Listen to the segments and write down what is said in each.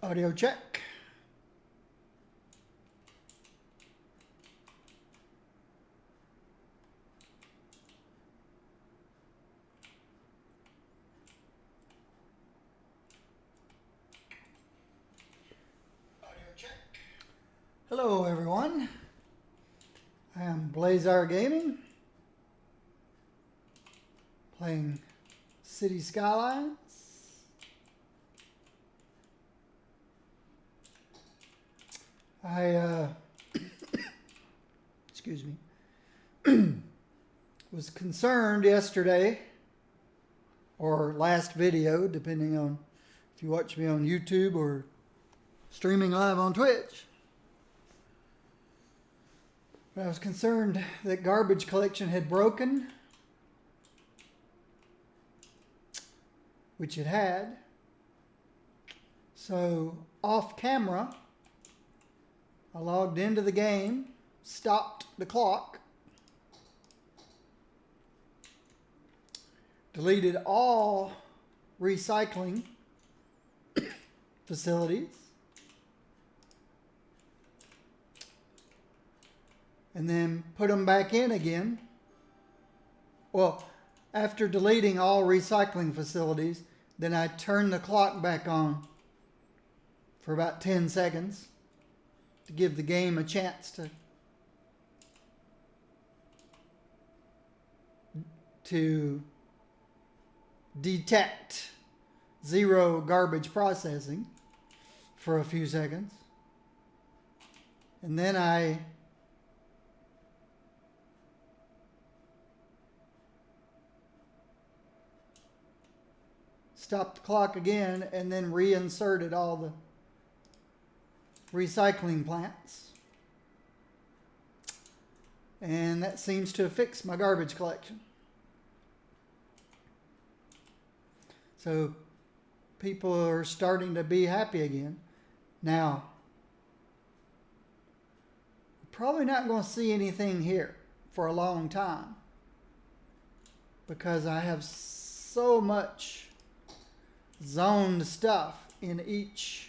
Audio check. Audio check. Hello everyone. I am Blazar Gaming, playing City Skylines. I excuse me, was concerned yesterday, or last video, depending on if you watch me on YouTube or streaming live on Twitch. But I was concerned that garbage collection had broken, which it had. So off camera, I logged into the game, stopped the clock, deleted all recycling facilities, and then put them back in again. Well, after deleting all recycling facilities, then I turned the clock back on for about 10 seconds to give the game a chance to detect zero garbage processing for a few seconds. And then I stopped the clock again and then reinserted all the recycling plants. And that seems to have fixed my garbage collection. So people are starting to be happy again. Now, we're probably not going to see anything here for a long time because I have so much zoned stuff in each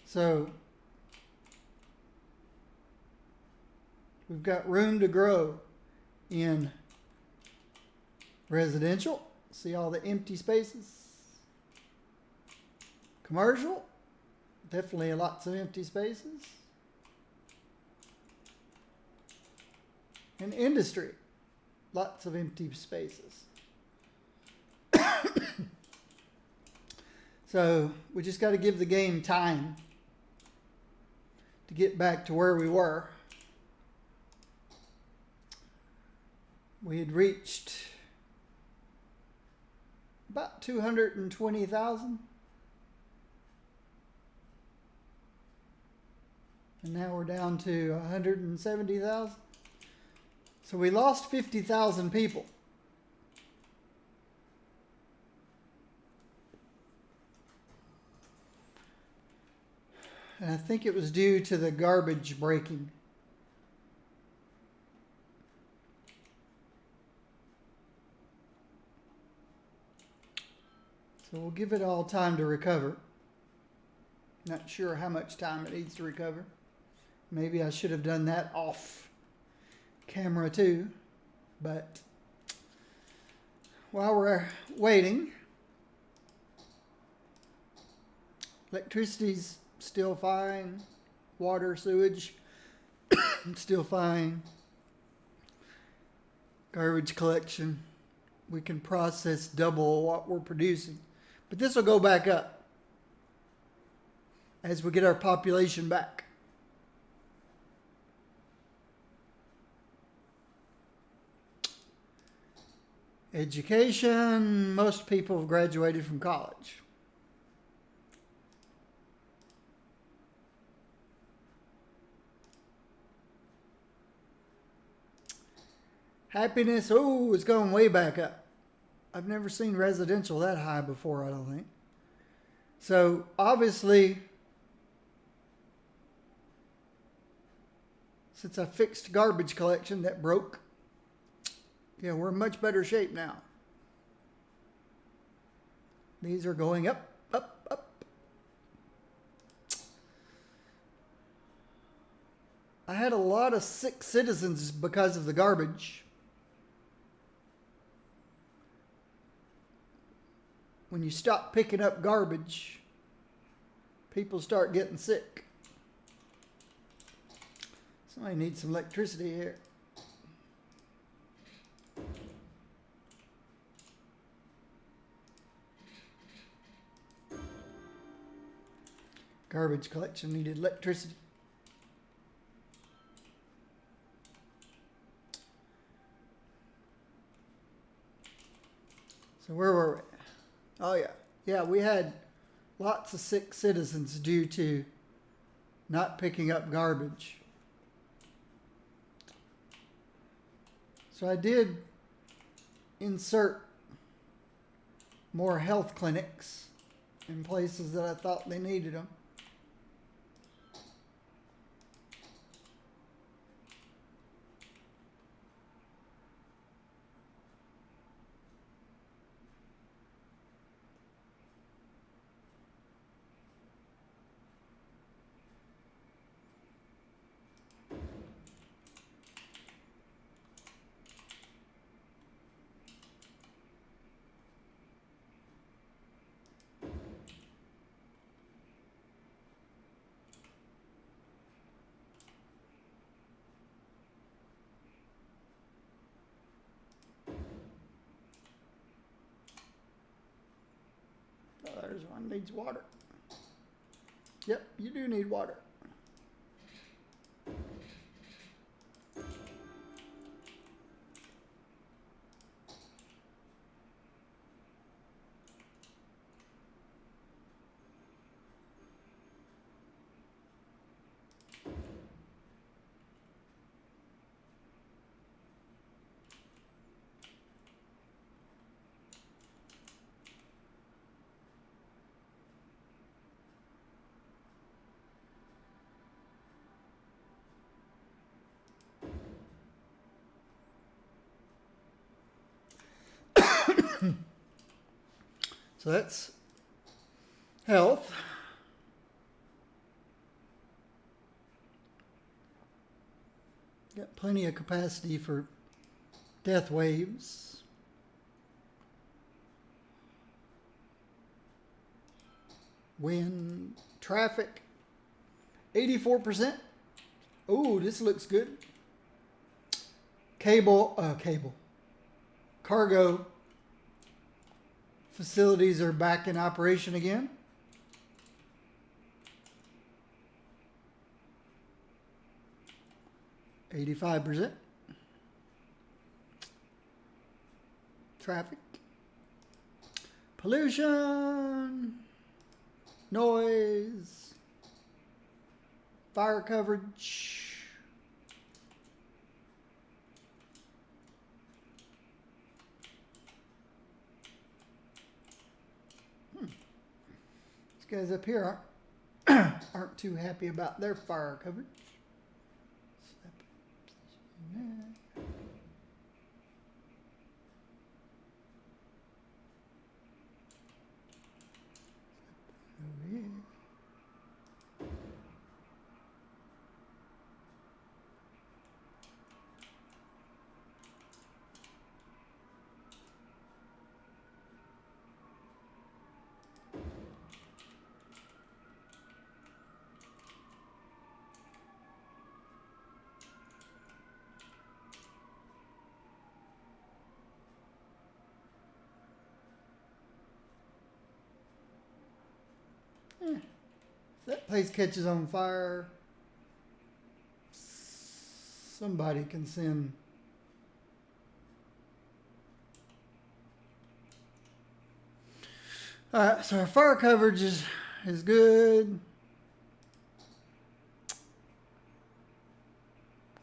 so we've got room to grow in residential. See all the empty spaces? Commercial, definitely lots of empty spaces. And industry, lots of empty spaces. So we just got to give the game time to get back to where we were. We had reached about 220,000. And now we're down to 170,000. So we lost 50,000 people. And I think it was due to the garbage breaking. So we'll give it all time to recover. Not sure how much time it needs to recover. Maybe I should have done that off camera too. But while we're waiting, electricity's still fine. Water, sewage, still fine. Garbage collection, we can process double what we're producing. But this will go back up as we get our population back. Education, most people have graduated from college. Happiness, oh, it's going way back up. I've never seen residential that high before, I don't think. So obviously, since I fixed garbage collection that broke, yeah, we're in much better shape now. These are going up, up, up. I had a lot of sick citizens because of the garbage. When you stop picking up garbage, people start getting sick. Somebody needs some electricity here. Garbage collection needed electricity. So where were we? Oh yeah. Yeah, we had lots of sick citizens due to not picking up garbage. So I did insert more health clinics in places that I thought they needed them. Oh, there's one needs water. Yep, you do need water. So that's health. Got plenty of capacity for death waves. Wind, traffic, 84%. Oh, this looks good. Cargo facilities are back in operation again. %. Traffic. Pollution. Noise. Fire coverage. These guys up here aren't too happy about their fire coverage. If that place catches on fire, somebody can send all right, so our fire coverage is good.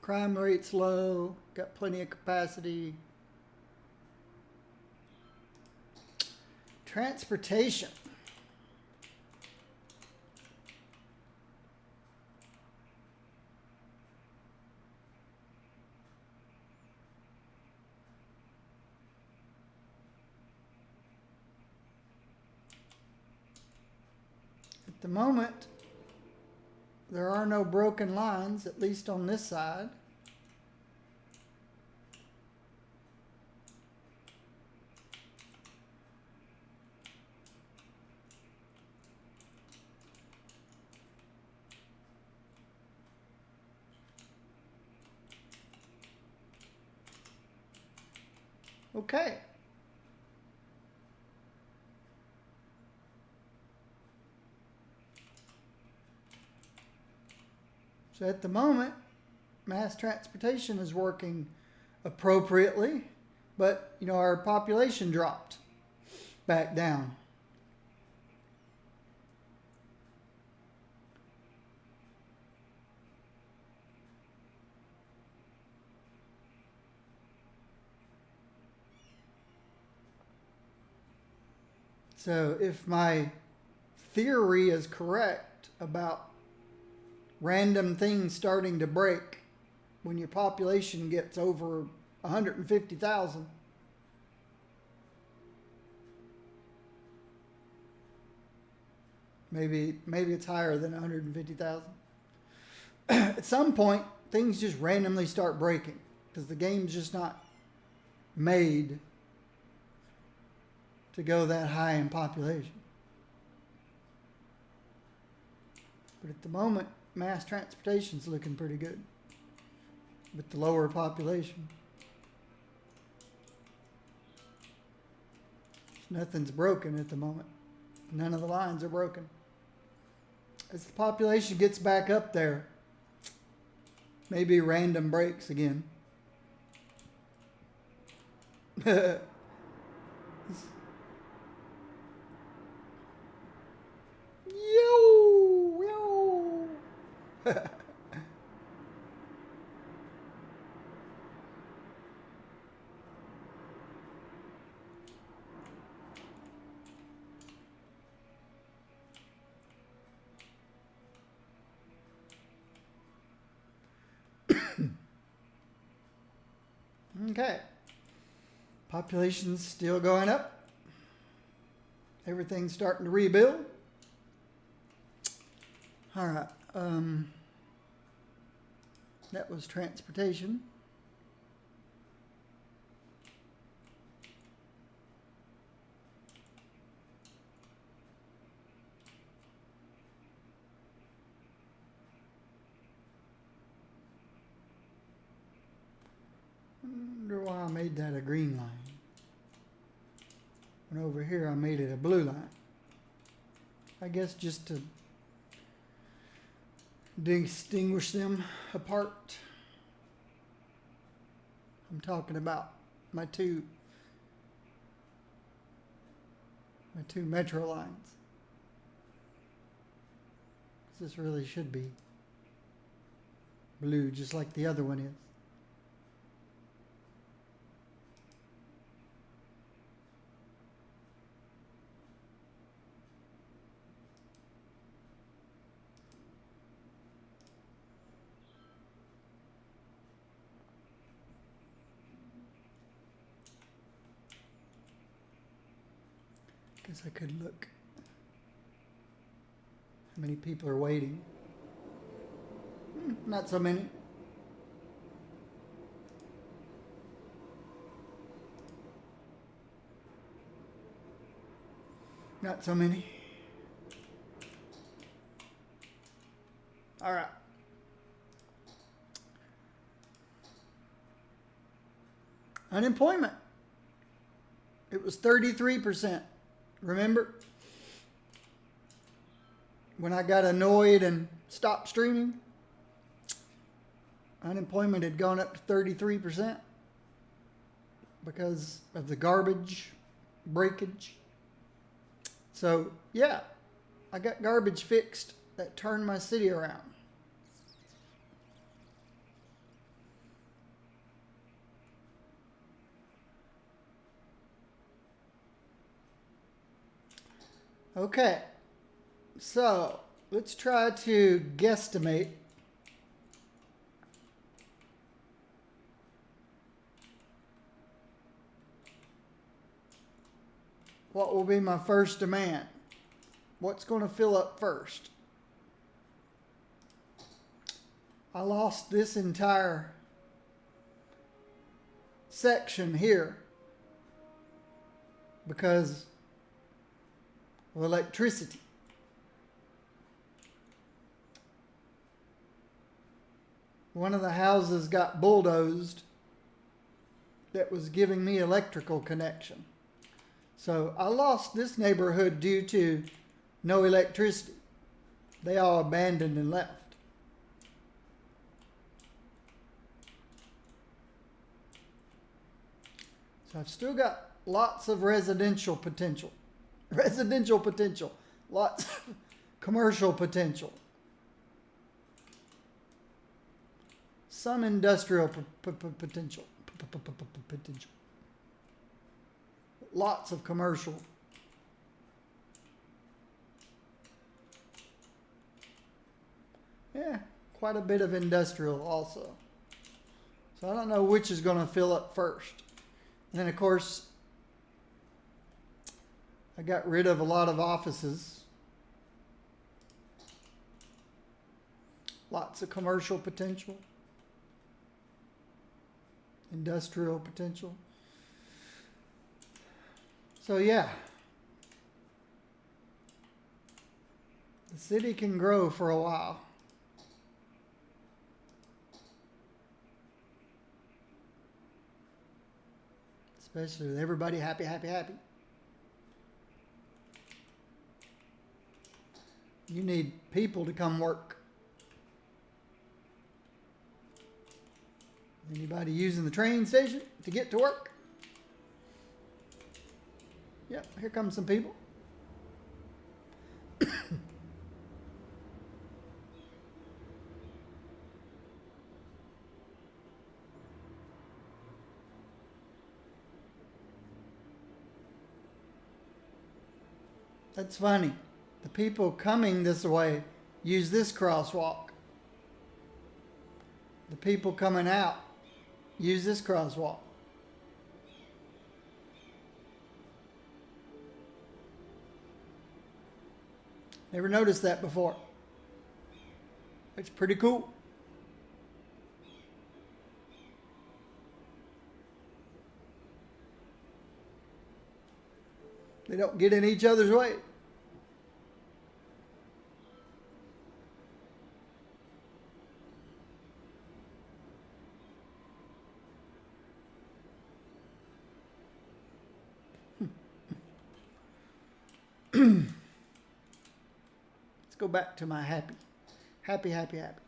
Crime rate's low. Got plenty of capacity. Transportation. the moment, there are no broken lines, at least on this side. Okay. So at the moment, mass transportation is working appropriately, but our population dropped back down. So if my theory is correct about random things starting to break when your population gets over 150,000, maybe it's higher than 150,000. At some point, things just randomly start breaking because the game's just not made to go that high in population. But at the moment, mass transportation's looking pretty good with the lower population. Nothing's broken at the moment. None of the lines are broken. As the population gets back up there, maybe random breaks again. Yo. Okay. Population's still going up. Everything's starting to rebuild. All right. That was transportation. I wonder why I made that a green line. And over here I made it a blue line. I guess just to distinguish them apart. I'm talking about my two metro lines. This really should be blue just like the other one is. Guess I could look how many people are waiting. Not so many. Not so many. All right. Unemployment. It was 33%. Remember? When I got annoyed and stopped streaming? Unemployment had gone up to 33% because of the garbage breakage. So, yeah, I got garbage fixed that turned my city around. Okay, so let's try to guesstimate what will be my first demand. What's going to fill up first? I lost this entire section here because of electricity. One of the houses got bulldozed that was giving me electrical connection. So I lost this neighborhood due to no electricity. They all abandoned and left. So I've still got lots of residential potential. Residential potential. Lots of commercial potential. Some industrial potential. Potential. Lots of commercial. Yeah, quite a bit of industrial also. So I don't know which is going to fill up first. And then, of course, I got rid of a lot of offices. Lots of commercial potential. Industrial potential. So, yeah. The city can grow for a while. Especially with everybody happy, happy, happy. You need people to come work. Anybody using the train station to get to work? Yep, here come some people. That's funny. The people coming this way use this crosswalk. The people coming out use this crosswalk. Never noticed that before. It's pretty cool. They don't get in each other's way. Let's go back to my happy. Happy, happy, happy.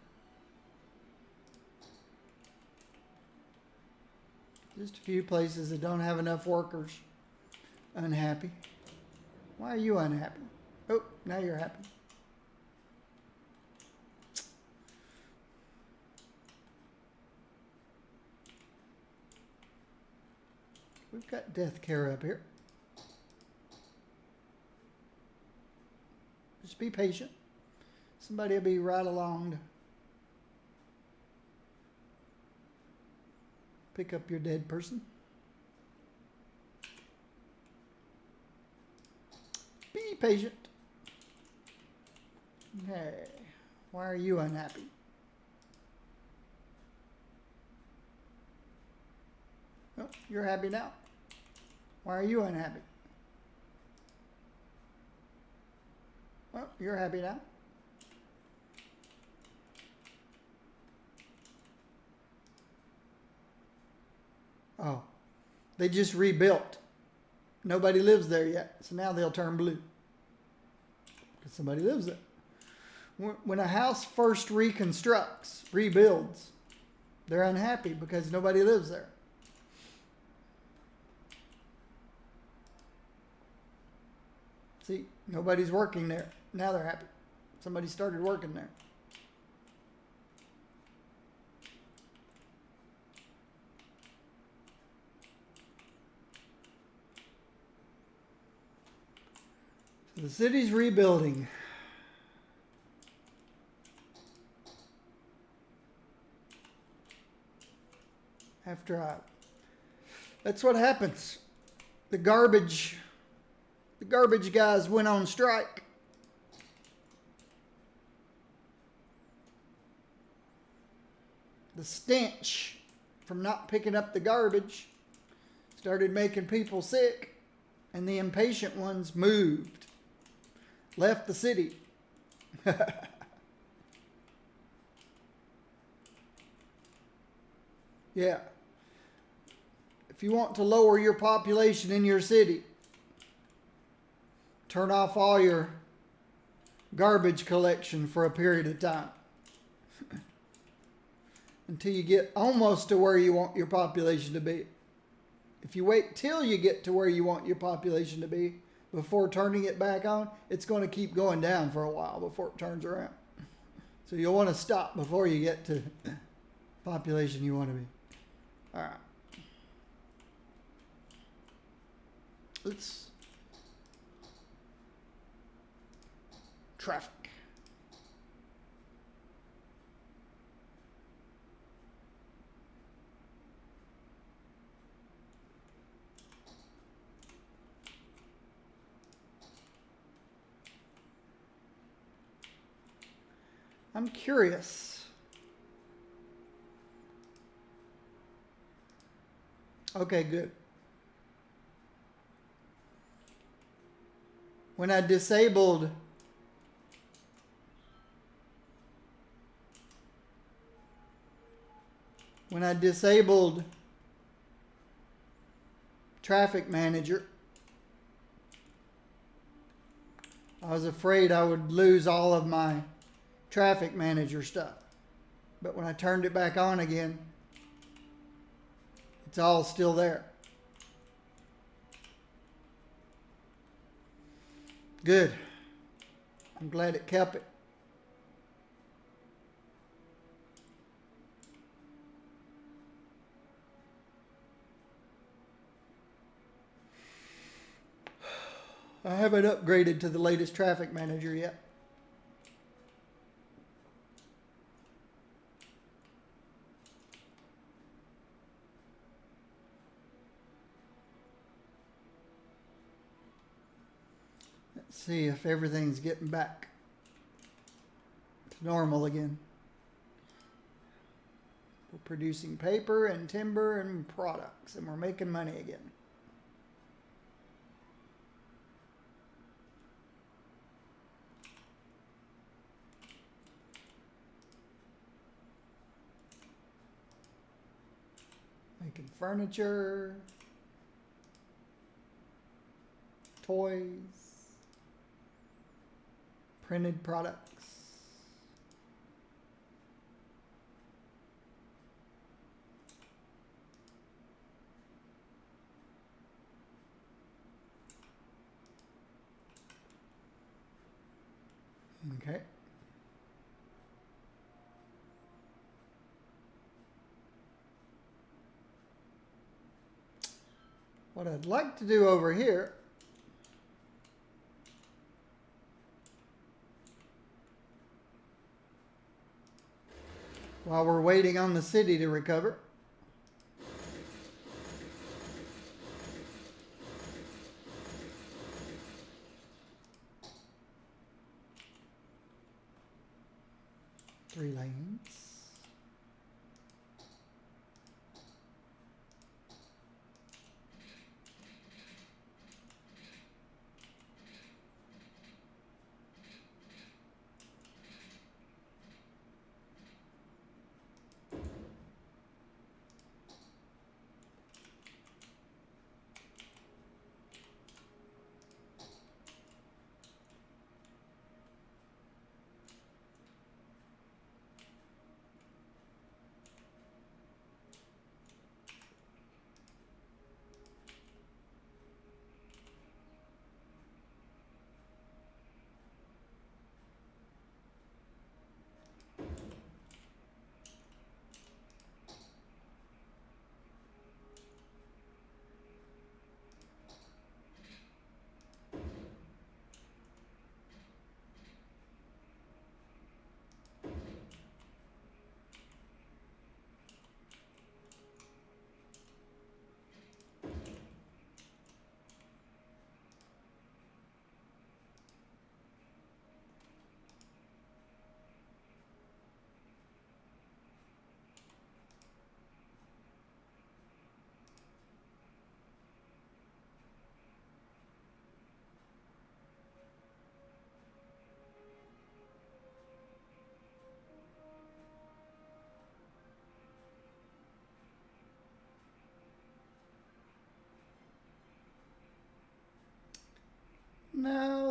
Just a few places that don't have enough workers. Unhappy. Why are you unhappy? Oh, now you're happy. We've got death care up here. Just be patient. Somebody will be right along to pick up your dead person. Be patient. Okay. Why are you unhappy? Oh, you're happy now. Why are you unhappy? Well, you're happy now. Oh, they just rebuilt. Nobody lives there yet, so now they'll turn blue. Because somebody lives there. When a house first reconstructs, rebuilds, they're unhappy because nobody lives there. See, nobody's working there. Now they're happy. Somebody started working there. So the city's rebuilding. That's what happens. The garbage guys went on strike. the stench from not picking up the garbage started making people sick, and the impatient ones moved, left the city. Yeah. If you want to lower your population in your city, turn off all your garbage collection for a period of time until you get almost to where you want your population to be. If you wait till you get to where you want your population to be before turning it back on, it's going to keep going down for a while before it turns around. So you'll want to stop before you get to population you want to be. All right. Let's traffic. I'm curious. Okay, good. When I disabled Traffic Manager, I was afraid I would lose all of my Traffic Manager stuff. But when I turned it back on again, it's all still there. Good. I'm glad it kept it. I haven't upgraded to the latest Traffic Manager yet. Let's see if everything's getting back to normal again. We're producing paper and timber and products, and we're making money again. Making furniture, toys, printed products. Okay. What I'd like to do over here while we're waiting on the city to recover, three lanes.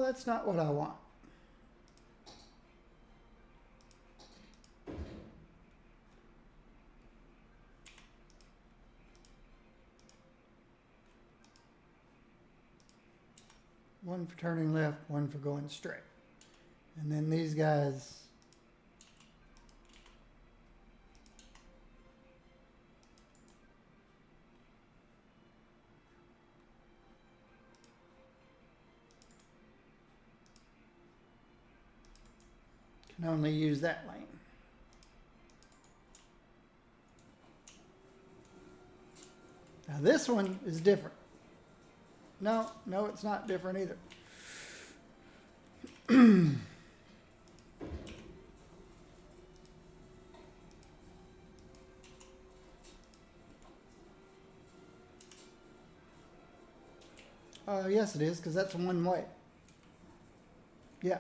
that's not what I want. One for turning left, one for going straight. And then these guys, can only use that lane. Now this one is different. No, it's not different either. Yes, it is, because that's one way. Yeah.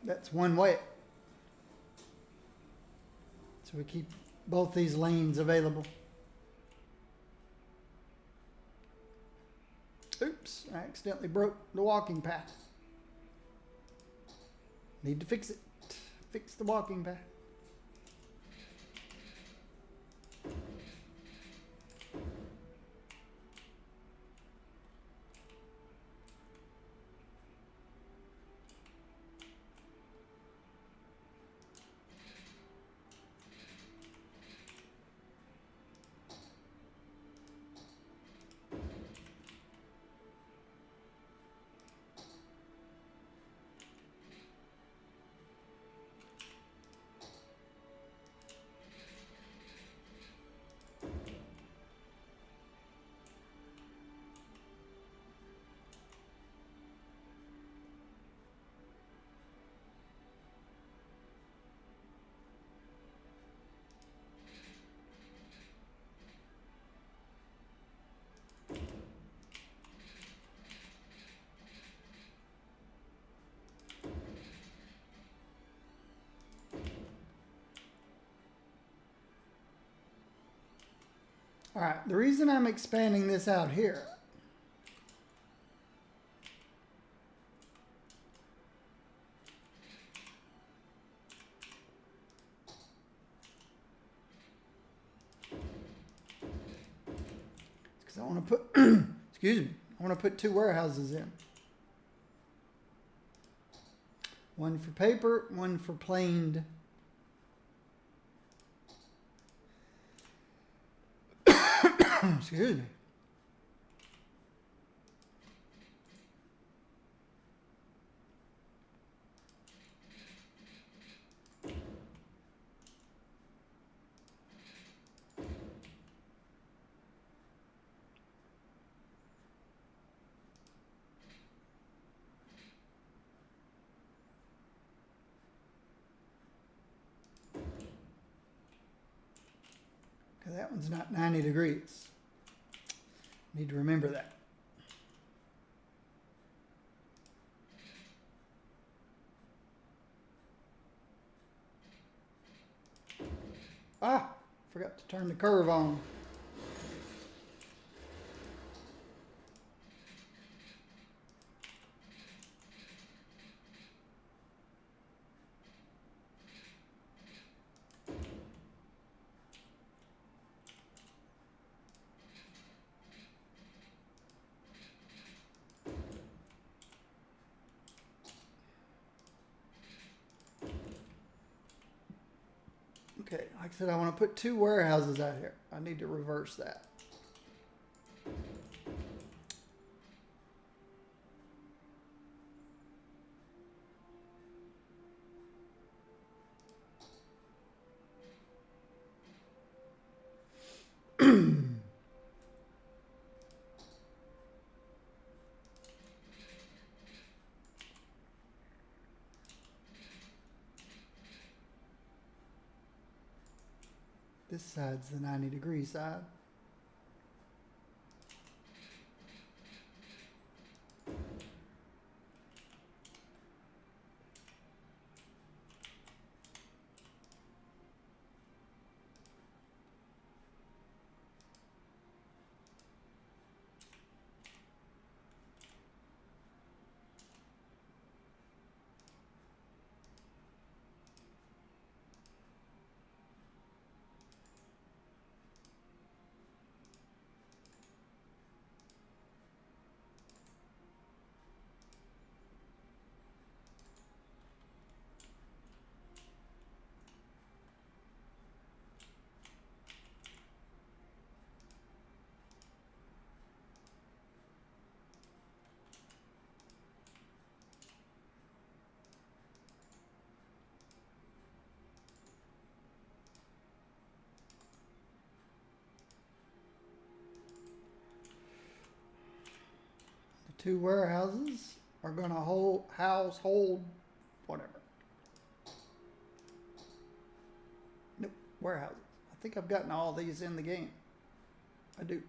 That's one way. So we keep both these lanes available. Oops, I accidentally broke the walking path. Need to fix it. Fix the walking path. All right, the reason I'm expanding this out here is because I want to put, excuse me, I want to put 2 warehouses in. One for paper, one for planed. Excuse me. Okay, that one's not 90 degrees. Need to remember that. Ah, forgot to turn the curve on. Okay, like I said, I want to put 2 warehouses out here. I need to reverse that. This side's the 90-degree side. 2 warehouses are going to hold whatever. Nope, warehouses. I think I've gotten all these in the game. I do.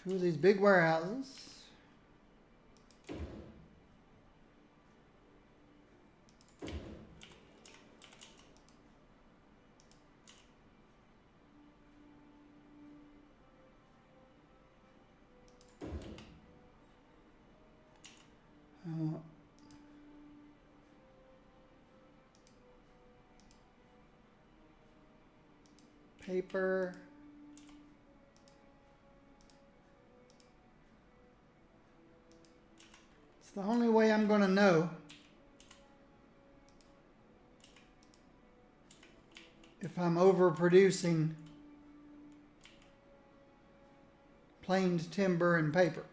Two of these big warehouses. Paper. It's the only way I'm going to know if I'm overproducing planed timber and paper.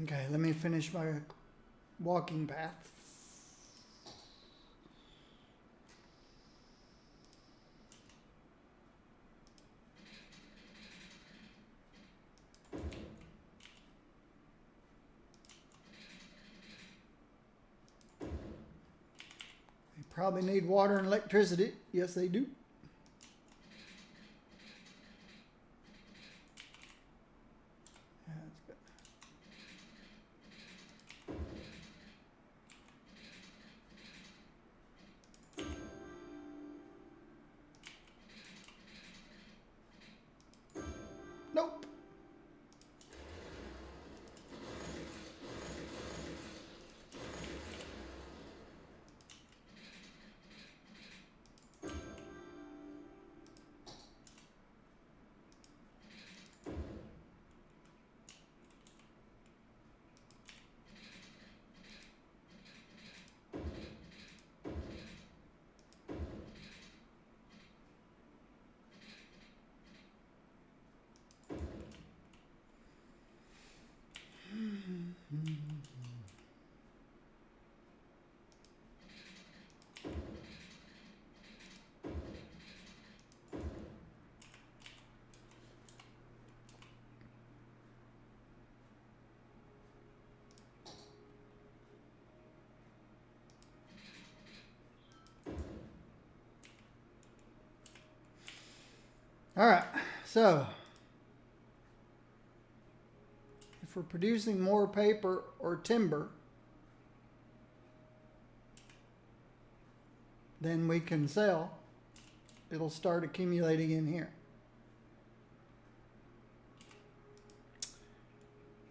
Okay, let me finish my walking path. They probably need water and electricity. Yes, they do. Nope. All right, so if we're producing more paper or timber, then we can sell. It'll start accumulating in here.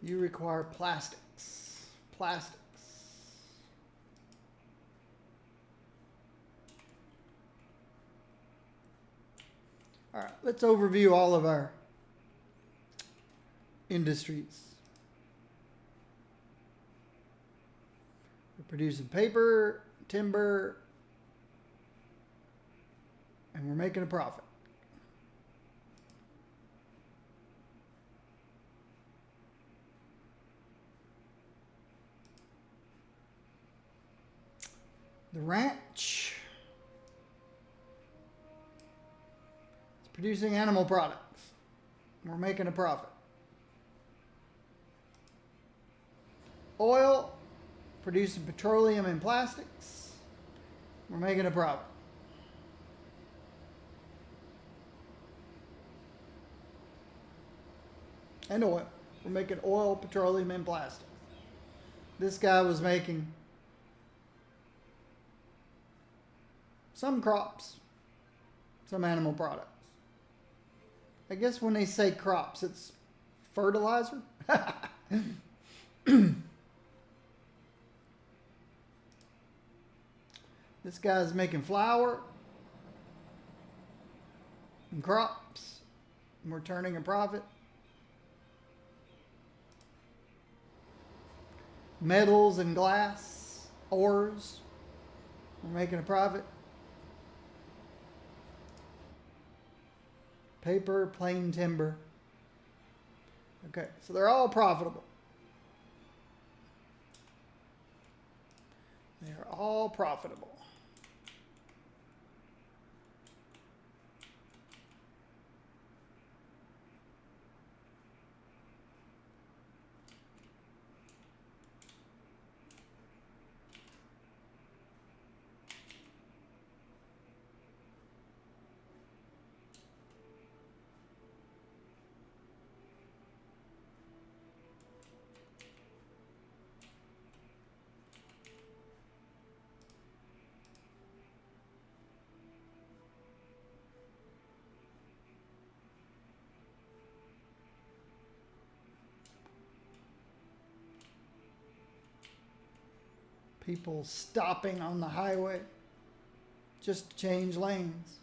You require plastics. Plastics. All right, let's overview all of our industries. We're producing paper, timber, and we're making a profit. The ranch is producing animal products. We're making a profit. Oil, producing petroleum and plastics. We're making a profit. And oil. We're making oil, petroleum, and plastics. This guy was making some crops, some animal products. I guess when they say crops, it's fertilizer. This guy's making flour and crops, and we're turning a profit. Metals and glass, ores. We're making a profit. Paper, plain timber. Okay, so they're all profitable. They're all profitable. People stopping on the highway just to change lanes.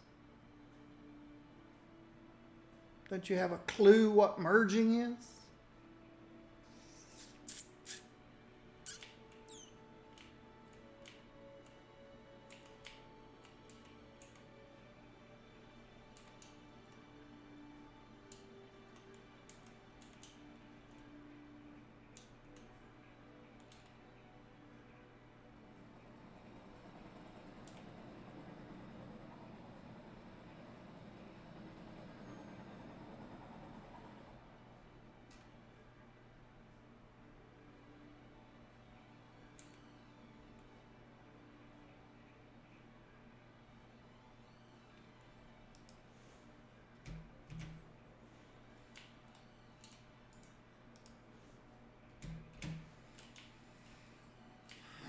Don't you have a clue what merging is?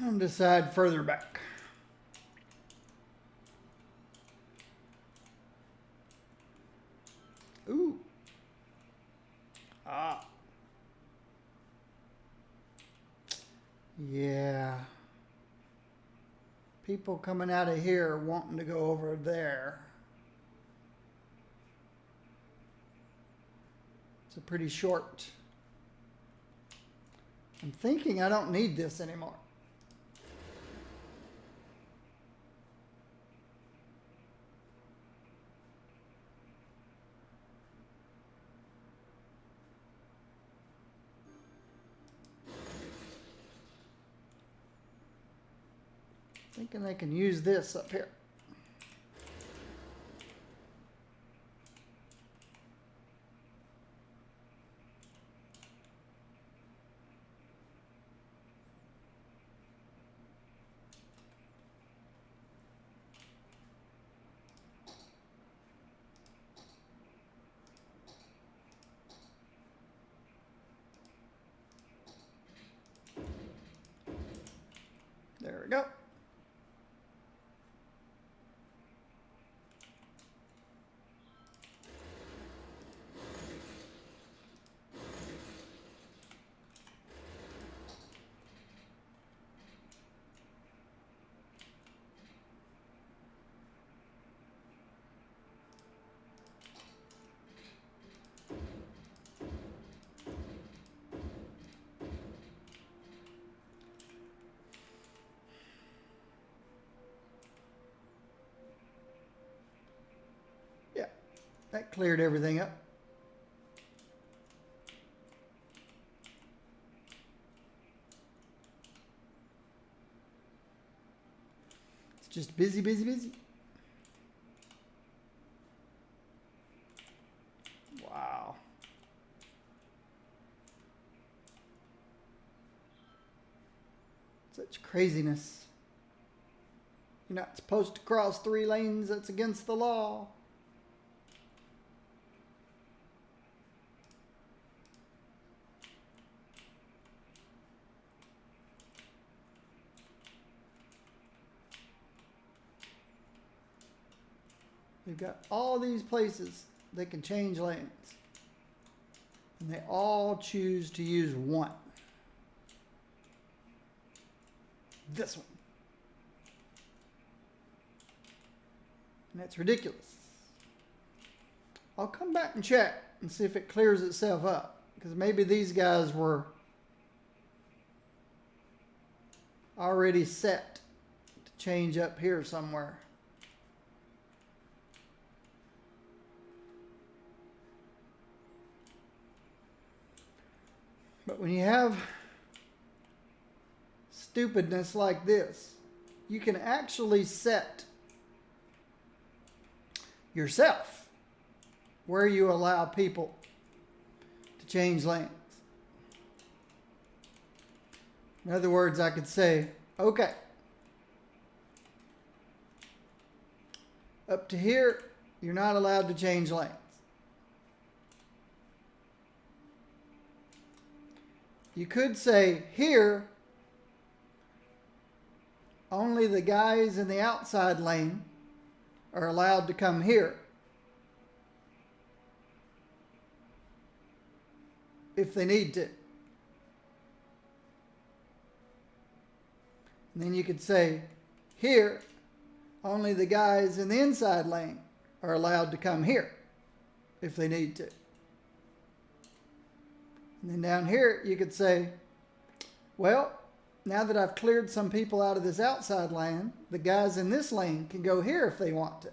I'm decide further back. Ooh. Ah. Yeah. People coming out of here wanting to go over there. It's a pretty short. I'm thinking I don't need this anymore. Thinking I can use this up here. There we go. Yeah, that cleared everything up. It's just busy, busy, busy. Wow. Such craziness. You're not supposed to cross 3 lanes. That's against the law. We've got all these places they can change lanes. And they all choose to use one. This one. And that's ridiculous. I'll come back and check and see if it clears itself up. Because maybe these guys were already set to change up here somewhere. But when you have stupidness like this, you can actually set yourself where you allow people to change lanes. In other words, I could say, okay, up to here, you're not allowed to change lanes. You could say here, only the guys in the outside lane are allowed to come here if they need to. And then you could say here, only the guys in the inside lane are allowed to come here if they need to. And then down here, you could say, well, now that I've cleared some people out of this outside lane, the guys in this lane can go here if they want to.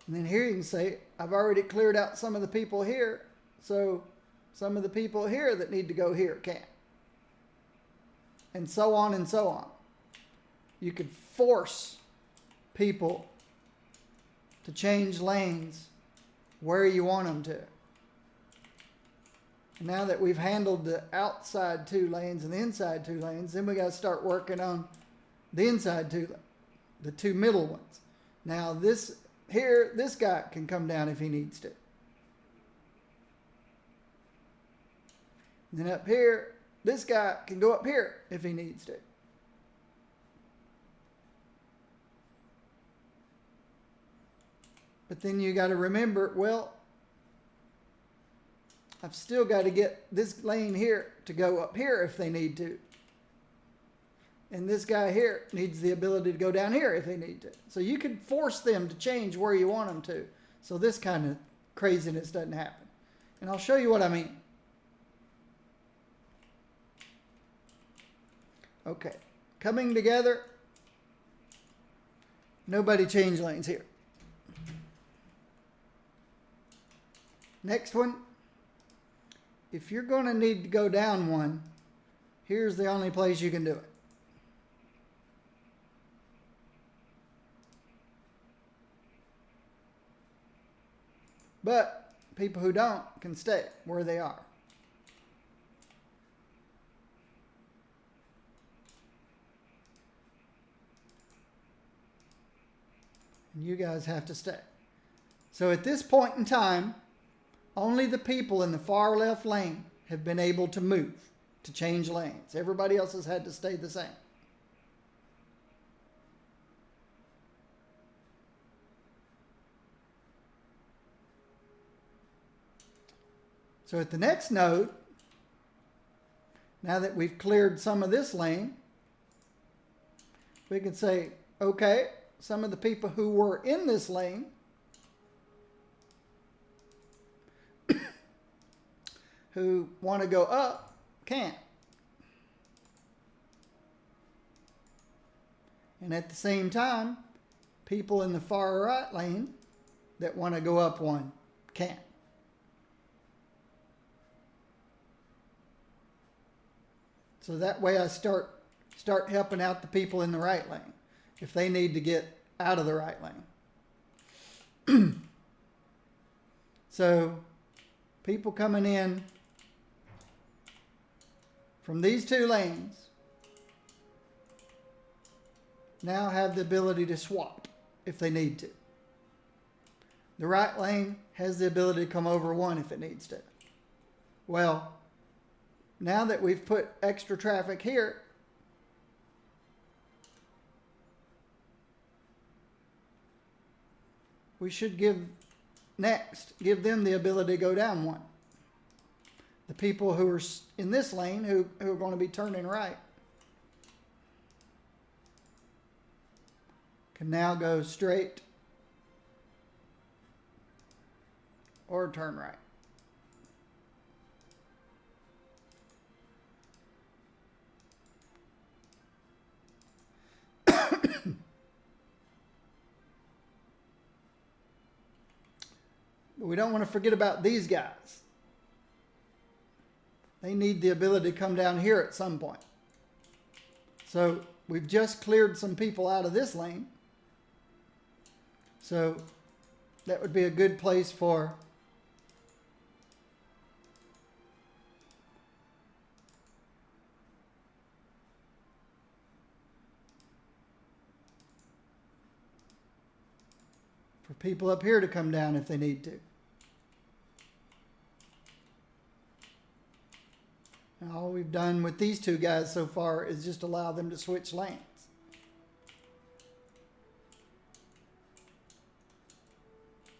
And then here you can say, I've already cleared out some of the people here, so some of the people here that need to go here can't. And so on and so on. You could force people to change lanes where you want them to. Now that we've handled the outside 2 lanes and the inside 2 lanes, then we got to start working on the inside 2, the 2 middle ones. Now this guy can come down if he needs to. And then up here, this guy can go up here if he needs to. But then you got to remember, well, I've still got to get this lane here to go up here if they need to. And this guy here needs the ability to go down here if they need to. So you could force them to change where you want them to, so this kind of craziness doesn't happen. And I'll show you what I mean. Okay, coming together, nobody change lanes here. Next one. If you're going to need to go down one, here's the only place you can do it. But people who don't can stay where they are. And you guys have to stay. So at this point in time, only the people in the far left lane have been able to move, to change lanes. Everybody else has had to stay the same. So at the next node, now that we've cleared some of this lane, we can say, okay, some of the people who were in this lane who want to go up can't. And at the same time, people in the far right lane that want to go up one can't. So that way I start helping out the people in the right lane if they need to get out of the right lane. So people coming in from these 2 lanes now have the ability to swap if they need to. The right lane has the ability to come over one if it needs to. Well, now that we've put extra traffic here, we should give them the ability to go down one. The people who are in this lane who are going to be turning right can now go straight or turn right. But we don't want to forget about these guys. They need the ability to come down here at some point. So we've just cleared some people out of this lane. So that would be a good place for people up here to come down if they need to. And all we've done with these two guys so far is just allow them to switch lanes.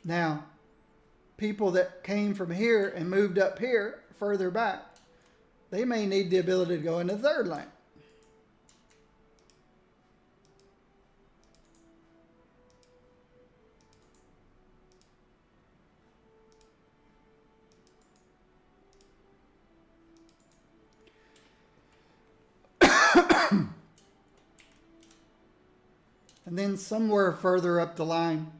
Now, people that came from here and moved up here further back, they may need the ability to go into the third lane. And then somewhere further up the line,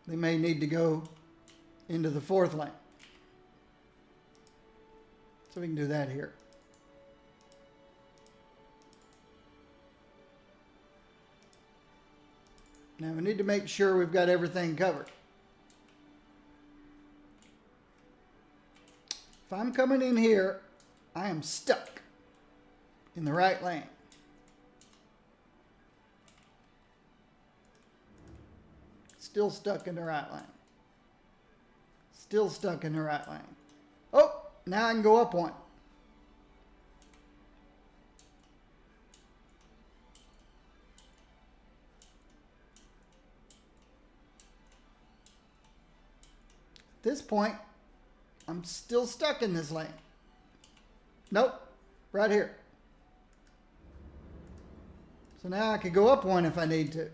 they may need to go into the fourth lane. So we can do that here. Now we need to make sure we've got everything covered. If I'm coming in here, I am stuck in the right lane. Still stuck in the right lane. Still stuck in the right lane. Oh, now I can go up one. At this point, I'm still stuck in this lane. Nope, right here. So now I can go up one if I need to.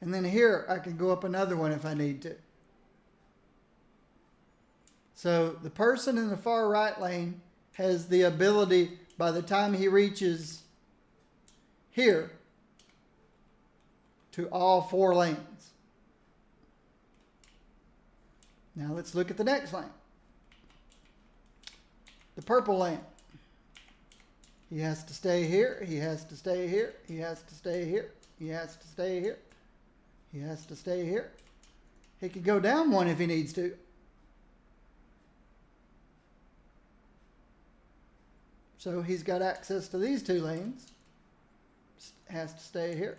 And then here, I can go up another one if I need to. So the person in the far right lane has the ability, by the time he reaches here, to all four lanes. Now let's look at the next lane. The purple lane. He has to stay here, he has to stay here, he has to stay here, he has to stay here. He has to stay here. He could go down one if he needs to. So he's got access to these two lanes. Has to stay here.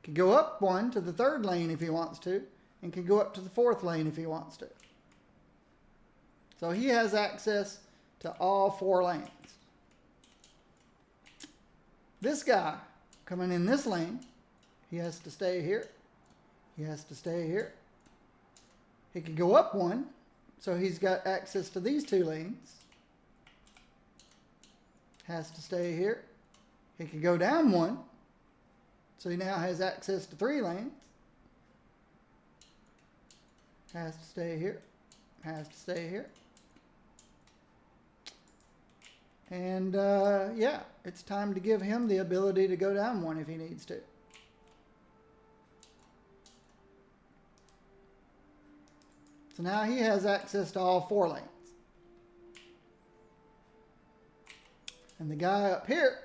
Can go up one to the third lane if he wants to, and can go up to the fourth lane if he wants to. So he has access to all four lanes. This guy coming in this lane, he has to stay here. He has to stay here. He can go up one, so he's got access to these two lanes. Has to stay here. He can go down one, so he now has access to three lanes. Has to stay here. Has to stay here. And yeah, it's time to give him the ability to go down one if he needs to. So now he has access to all four lanes. And the guy up here,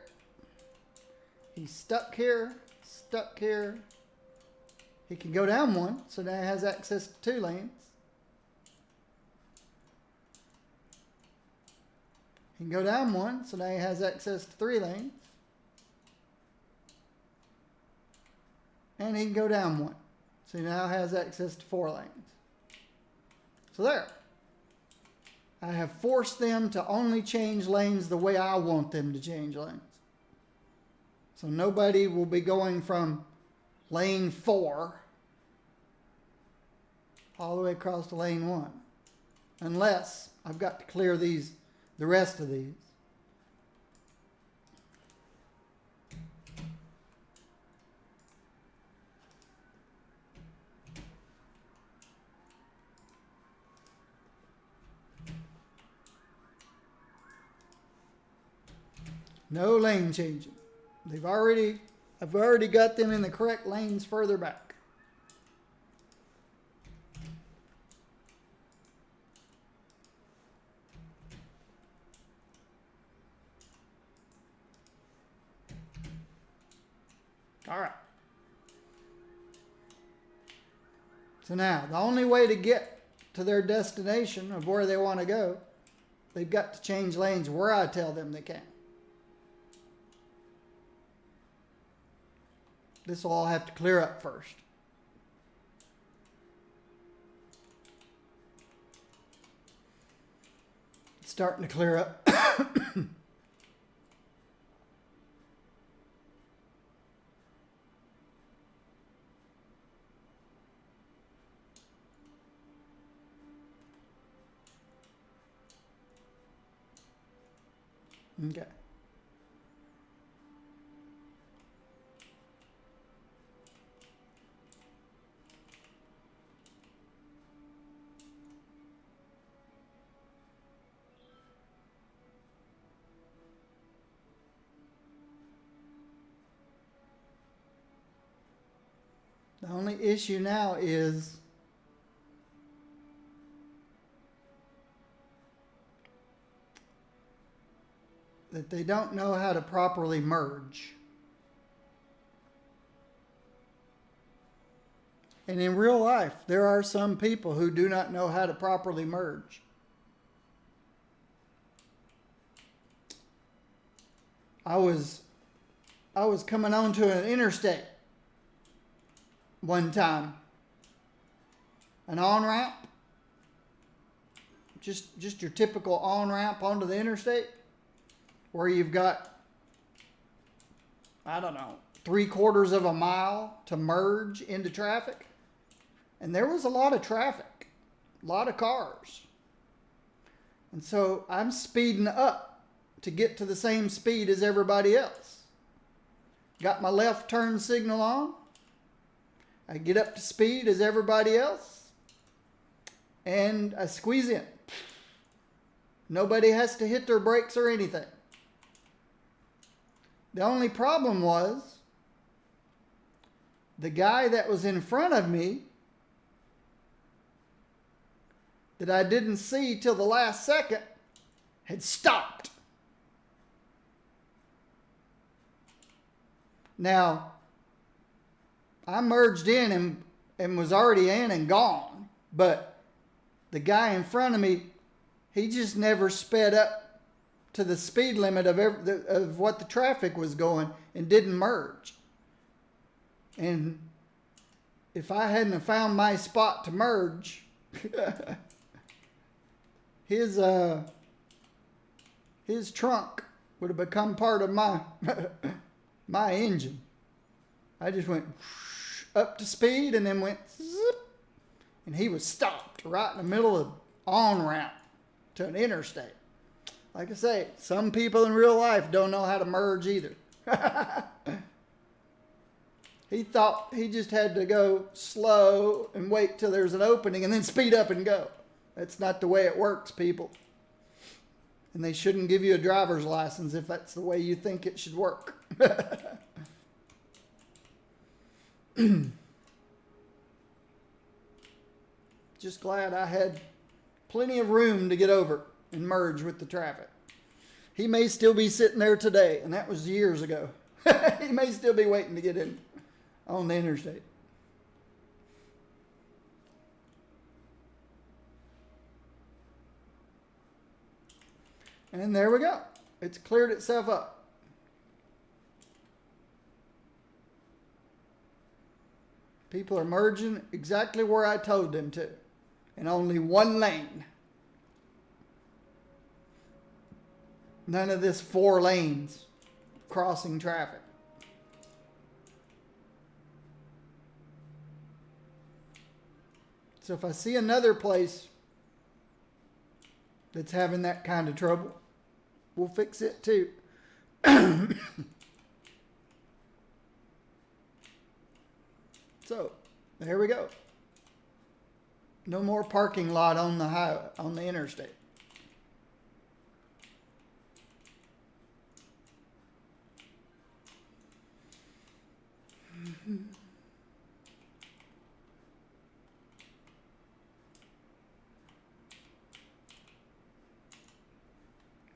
he's stuck here, stuck here. He can go down one, so now he has access to two lanes. He can go down one, so now he has access to three lanes. And he can go down one, so he now has access to four lanes. So there. I have forced them to only change lanes the way I want them to change lanes. So nobody will be going from lane 4 all the way across to lane 1. Unless I've got to clear the rest of these. No lane changing. They've already I've already got them in the correct lanes further back. All right. So now, the only way to get to their destination of where they want to go, they've got to change lanes where I tell them they can. This will all have to clear up first. It's starting to clear up. Okay. The only issue now is that they don't know how to properly merge. And in real life, there are some people who do not know how to properly merge. I was coming onto an interstate one time, an on-ramp, just your typical on-ramp onto the interstate, where you've got, I don't know, 3/4 of a mile to merge into traffic. And there was a lot of traffic, a lot of cars. And so I'm speeding up to get to the same speed as everybody else. Got my left turn signal on. I get up to speed as everybody else. And I squeeze in. Nobody has to hit their brakes or anything. The only problem was the guy that was in front of me that I didn't see till the last second had stopped. Now, I merged in and was already in and gone, but the guy in front of me, he just never sped up to the speed limit of what the traffic was going and didn't merge. And if I hadn't have found my spot to merge, his trunk would have become part of my my engine. I just went up to speed and then went zip, and he was stopped right in the middle of on-ramp to an interstate. Like I say, some people in real life don't know how to merge either. He thought he just had to go slow and wait till there's an opening and then speed up and go. That's not the way it works, people. And they shouldn't give you a driver's license if that's the way you think it should work. Just glad I had plenty of room to get over and merge with the traffic. He may still be sitting there today, and that was years ago. He may still be waiting to get in on the interstate. And there we go. It's cleared itself up. People are merging exactly where I told them to, in only one lane. None of this 4 lanes crossing traffic. So if I see another place that's having that kind of trouble, we'll fix it too. So, there we go. No more parking lot on the highway, on the interstate.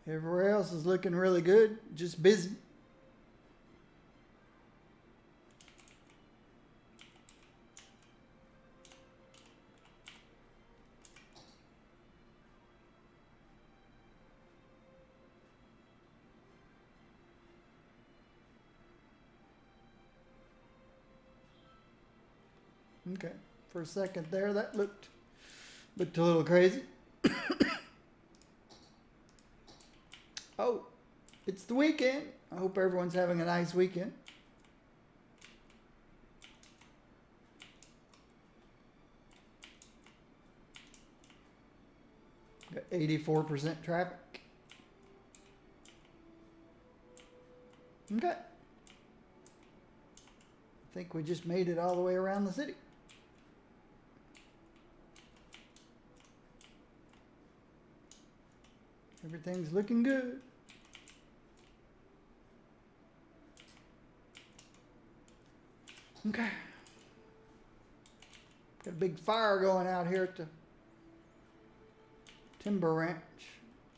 Everywhere else is looking really good, just busy. Okay, for a second there, that looked a little crazy. Oh, it's the weekend. I hope everyone's having a nice weekend. Got 84% traffic. Okay. I think we just made it all the way around the city. Everything's looking good. Okay. Got a big fire going out here at the timber ranch.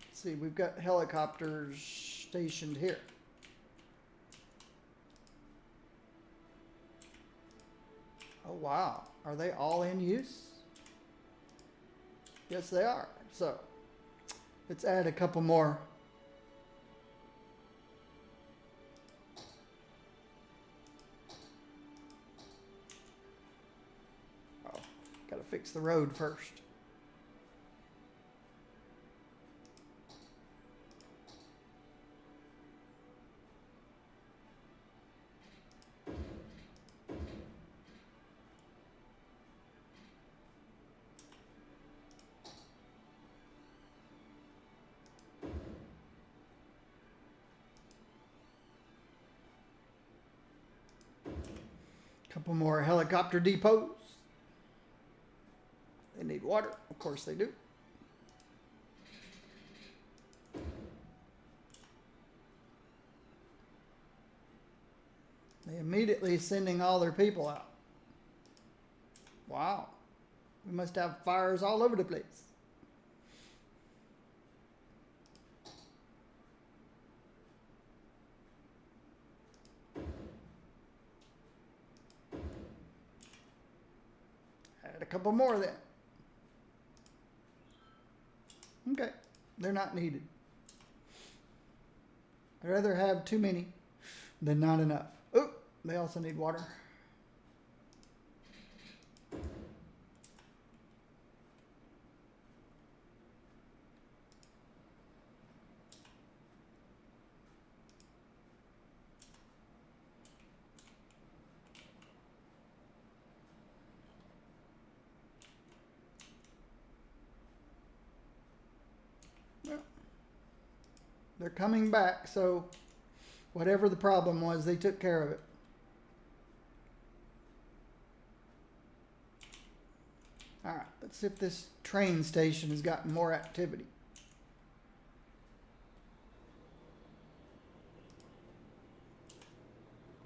Let's see, we've got helicopters stationed here. Oh, wow. Are they all in use? Yes, they are. So, let's add a couple more. Oh, gotta fix the road first. Couple more helicopter depots. They need water. Of course they do. They immediately sending all their people out. Wow. We must have fires all over the place. Add a couple more then. Okay, they're not needed. I'd rather have too many than not enough. Oh, they also need water. Well, they're coming back, so whatever the problem was, they took care of it. All right, let's see if this train station has gotten more activity.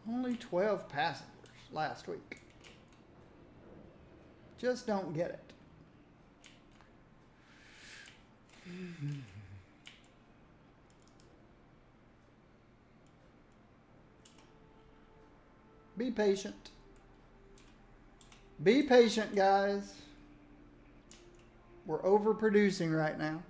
Only 12 passengers last week. Just don't get it. Be patient. Be patient, guys. We're overproducing right now.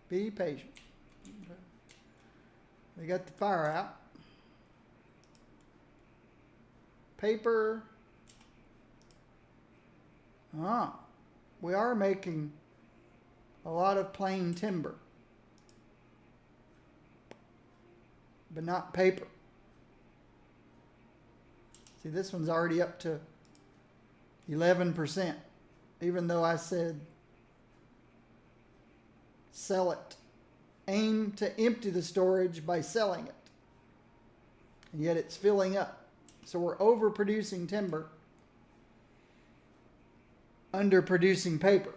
Be patient. They got the fire out. Paper. We are making a lot of plain timber, but not paper. See, this one's already up to 11%, even though I said sell it. Aim to empty the storage by selling it. And yet it's filling up. So we're overproducing timber, underproducing paper.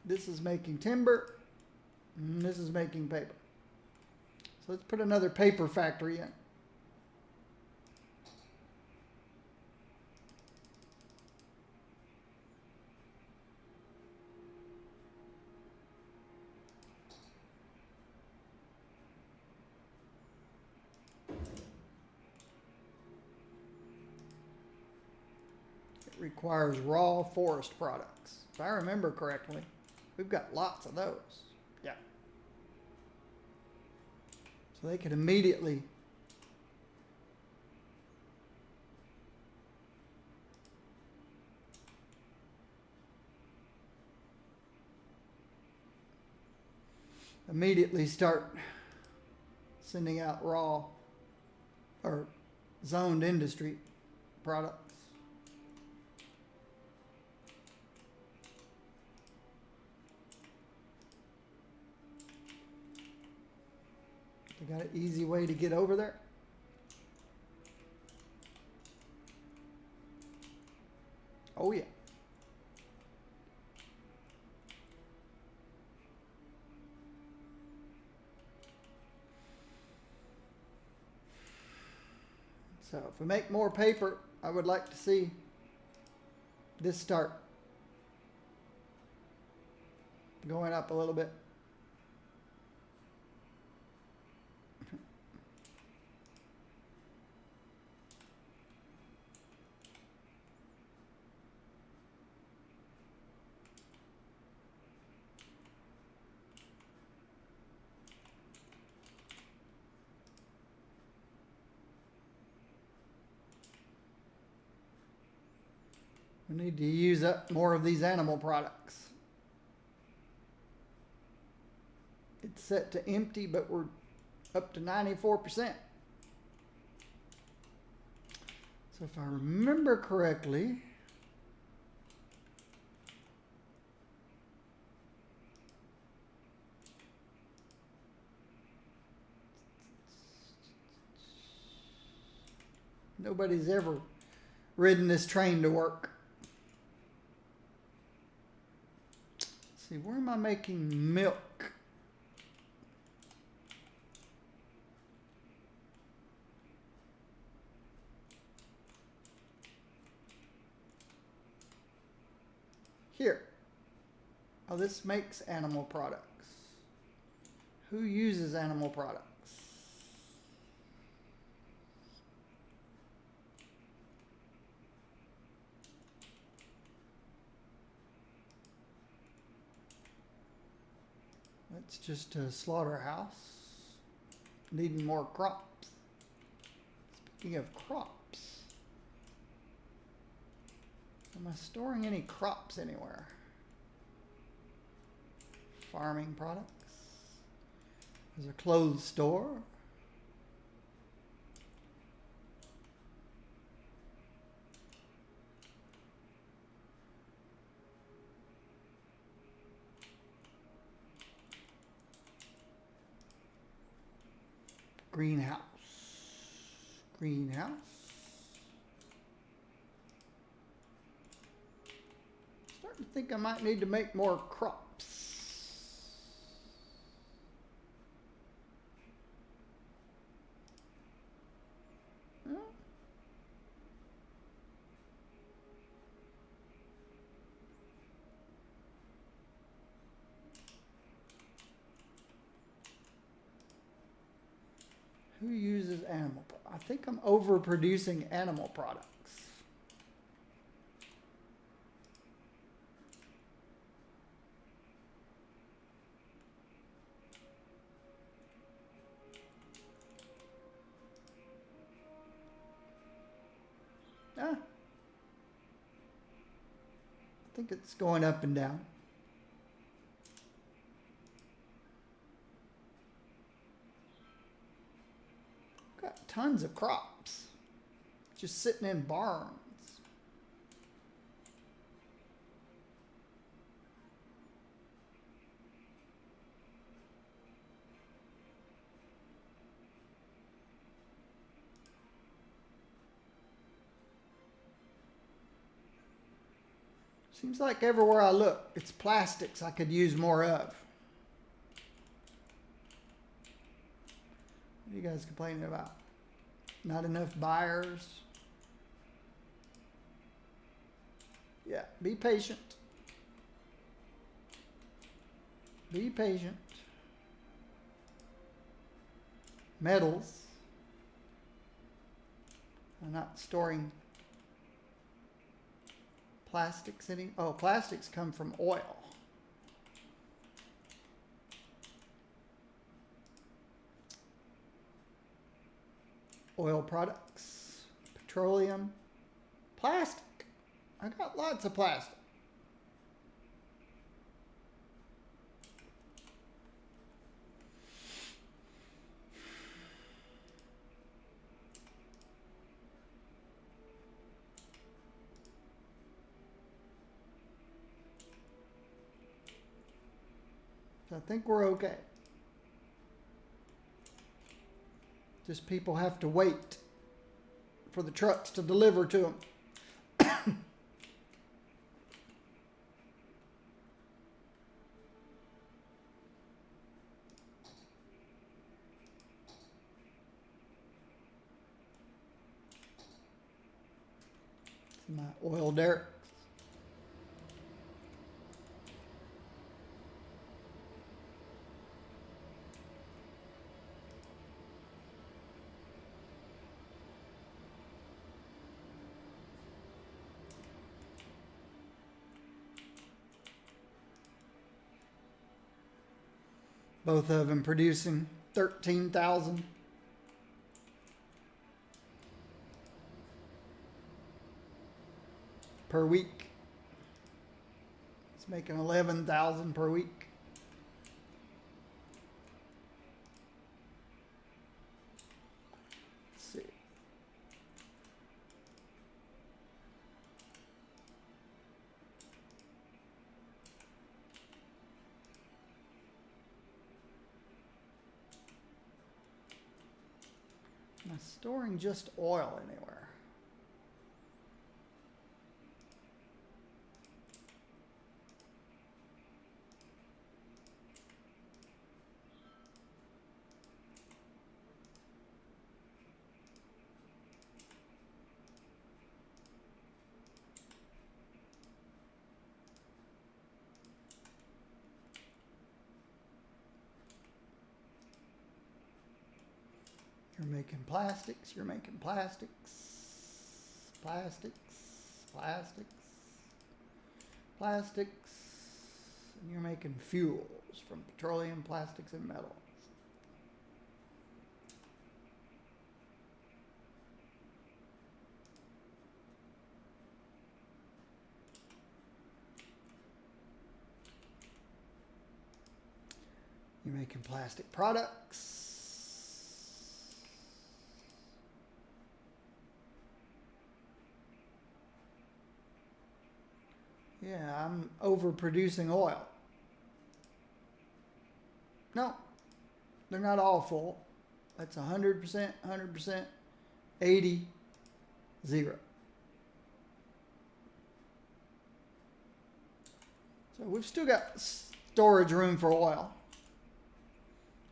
This is making timber. And this is making paper. So let's put another paper factory in. It requires raw forest products. If I remember correctly, we've got lots of those. Yeah. So they could immediately start sending out raw or zoned industry products. They got an easy way to get over there. Oh yeah. So if we make more paper, I would like to see this start going up a little bit. We need to use up more of these animal products. It's set to empty, but we're up to 94%. So if I remember correctly, nobody's ever ridden this train to work. Let's see, where am I making milk? Here. Oh, this makes animal products. Who uses animal products? That's just a slaughterhouse. Needing more crops. Speaking of crops, am I storing any crops anywhere? Farming products. There's a clothes store. Greenhouse. Greenhouse. Starting to think I might need to make more crops. Who uses animal? I think I'm overproducing animal products. I think it's going up and down. Got tons of crops just sitting in barns. Seems like everywhere I look, it's plastics I could use more of. What are you guys complaining about? Not enough buyers? Yeah, be patient. Be patient. Metals. I'm not storing plastics any. Oh, plastics come from oil. Oil products, petroleum, plastic. I got lots of plastic. So I think we're okay. Just people have to wait for the trucks to deliver to them. My oil derricks. Both of them producing 13,000. Per week. It's making 11,000 per week. Let's see. Am I storing just oil anywhere? You're making plastics, you're making plastics, plastics, plastics, plastics, and you're making fuels from petroleum, plastics, and metals. You're making plastic products. Yeah, I'm overproducing oil. No, they're not all full. That's 100%, 100%, 80, 0. So we've still got storage room for oil.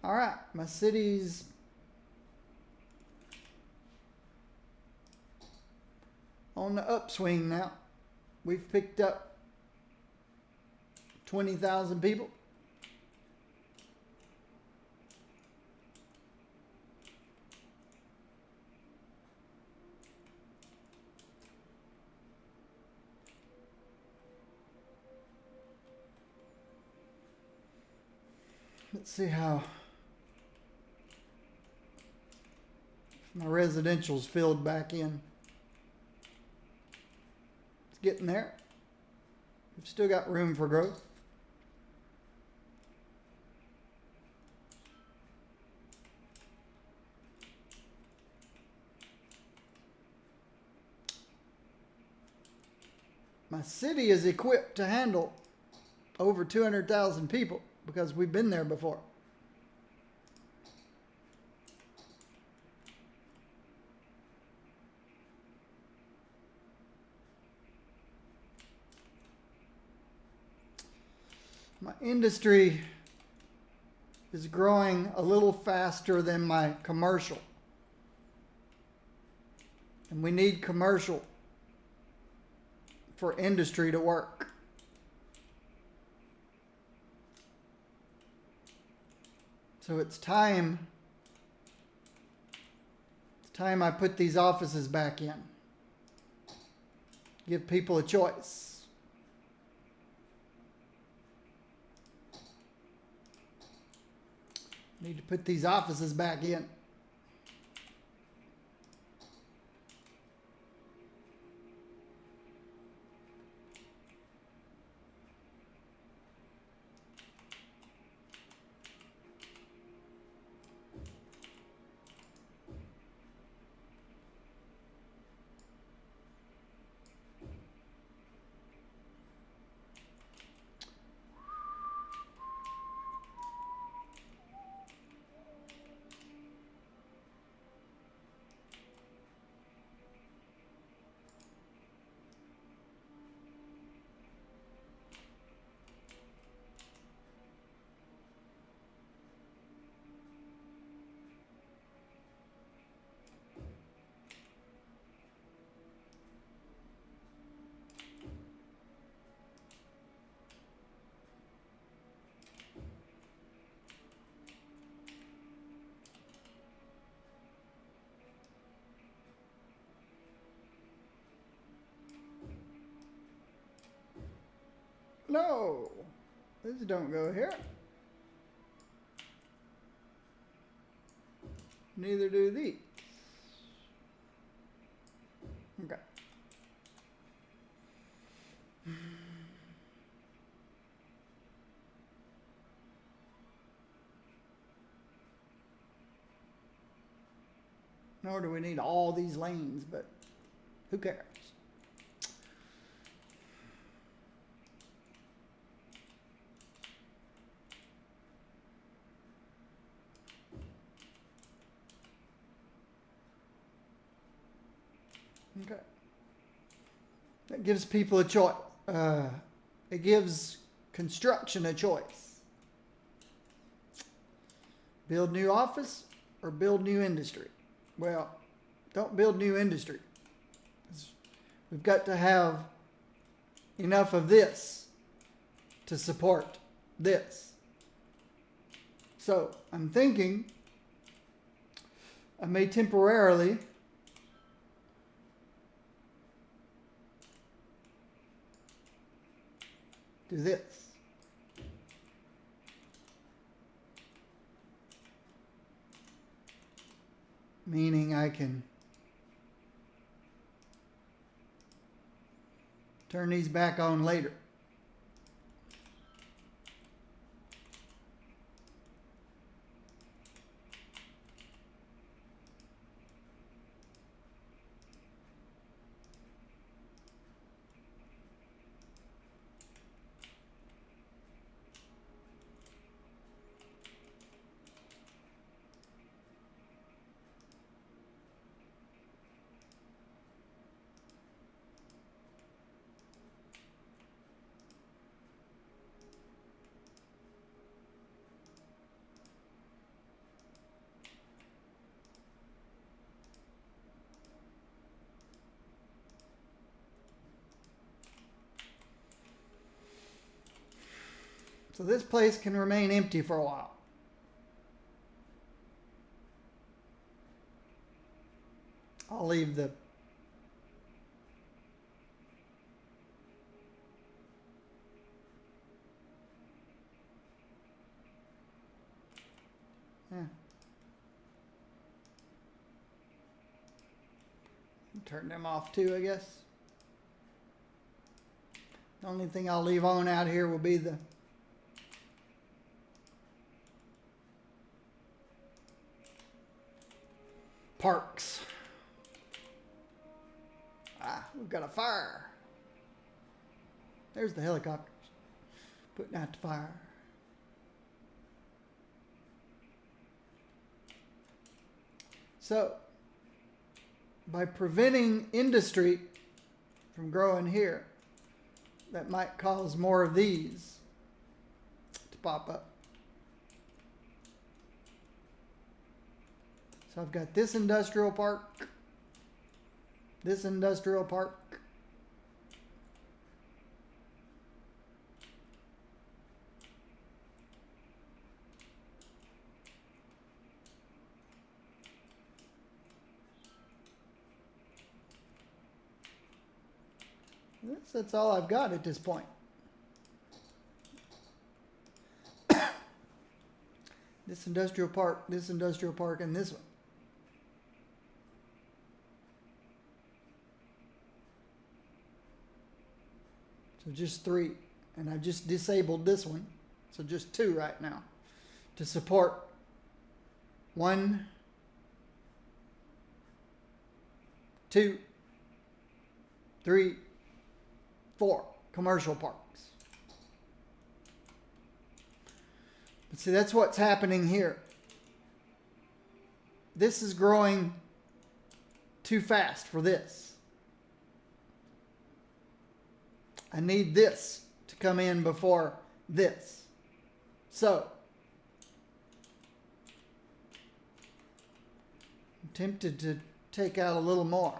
All right, my city's on the upswing now. We've picked up 20,000 people. Let's see how my residential's filled back in. It's getting there. We've still got room for growth. My city is equipped to handle over 200,000 people because we've been there before. My industry is growing a little faster than my commercial. And we need commercial for industry to work. So it's time I put these offices back in. Give people a choice. Need to put these offices back in. No, this don't go here. Neither do these. Okay. Nor do we need all these lanes, but who cares? Okay. That gives people a choice. It gives construction a choice. Build new office or build new industry. Well, don't build new industry. We've got to have enough of this to support this. So I'm thinking I may temporarily do this. Meaning I can turn these back on later. So this place can remain empty for a while. I'll leave the turn them off too, I guess. The only thing I'll leave on out here will be the parks. We've got a fire. There's the helicopters putting out the fire. So, by preventing industry from growing here, that might cause more of these pop up. So I've got this industrial park, this industrial park, that's all I've got at this point. This industrial park, and this one. So just 3. And I just disabled this one. So just 2 right now to support 1, 2, 3, 4 commercial parks. But see, that's what's happening here. This is growing too fast for this. I need this to come in before this. So, I'm tempted to take out a little more.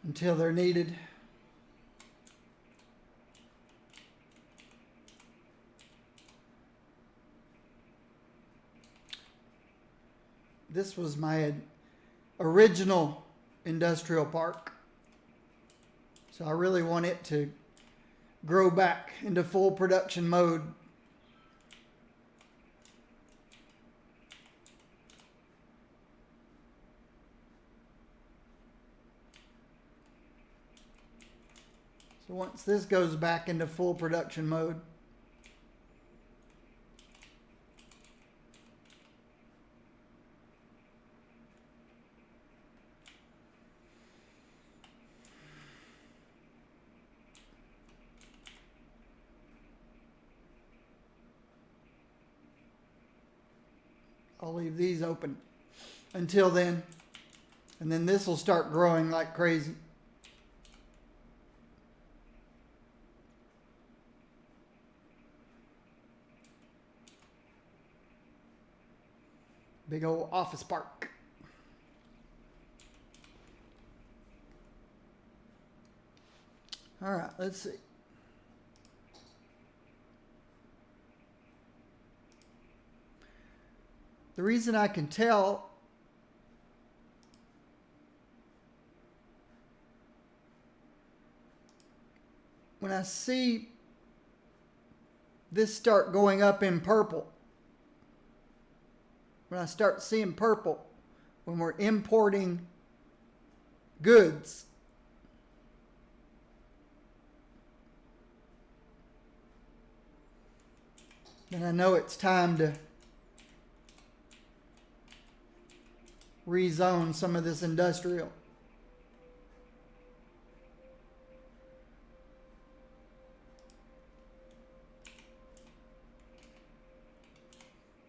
Until they're needed. This was my original industrial park. So I really want it to grow back into full production mode. So once this goes back into full production mode, I'll leave these open until then, and then this will start growing like crazy. Big old office park. All right, let's see. The reason I can tell when I see this start going up in purple, when I start seeing purple, when we're importing goods, then I know it's time to rezone some of this industrial.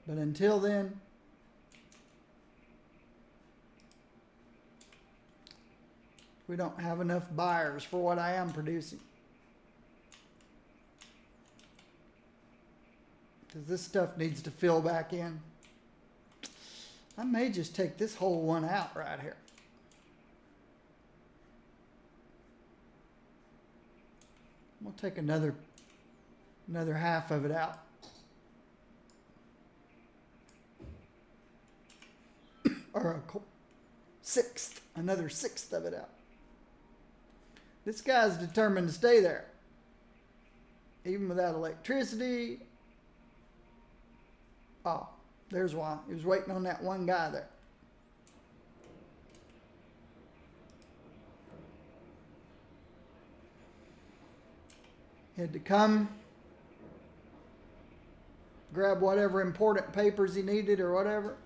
But until then, we don't have enough buyers for what I am producing. Because this stuff needs to fill back in. I may just take this whole one out right here. We'll take another half of it out. or sixth, another sixth of it out. This guy's determined to stay there, even without electricity. Oh, there's why. He was waiting on that one guy there. He had to come, grab whatever important papers he needed or whatever.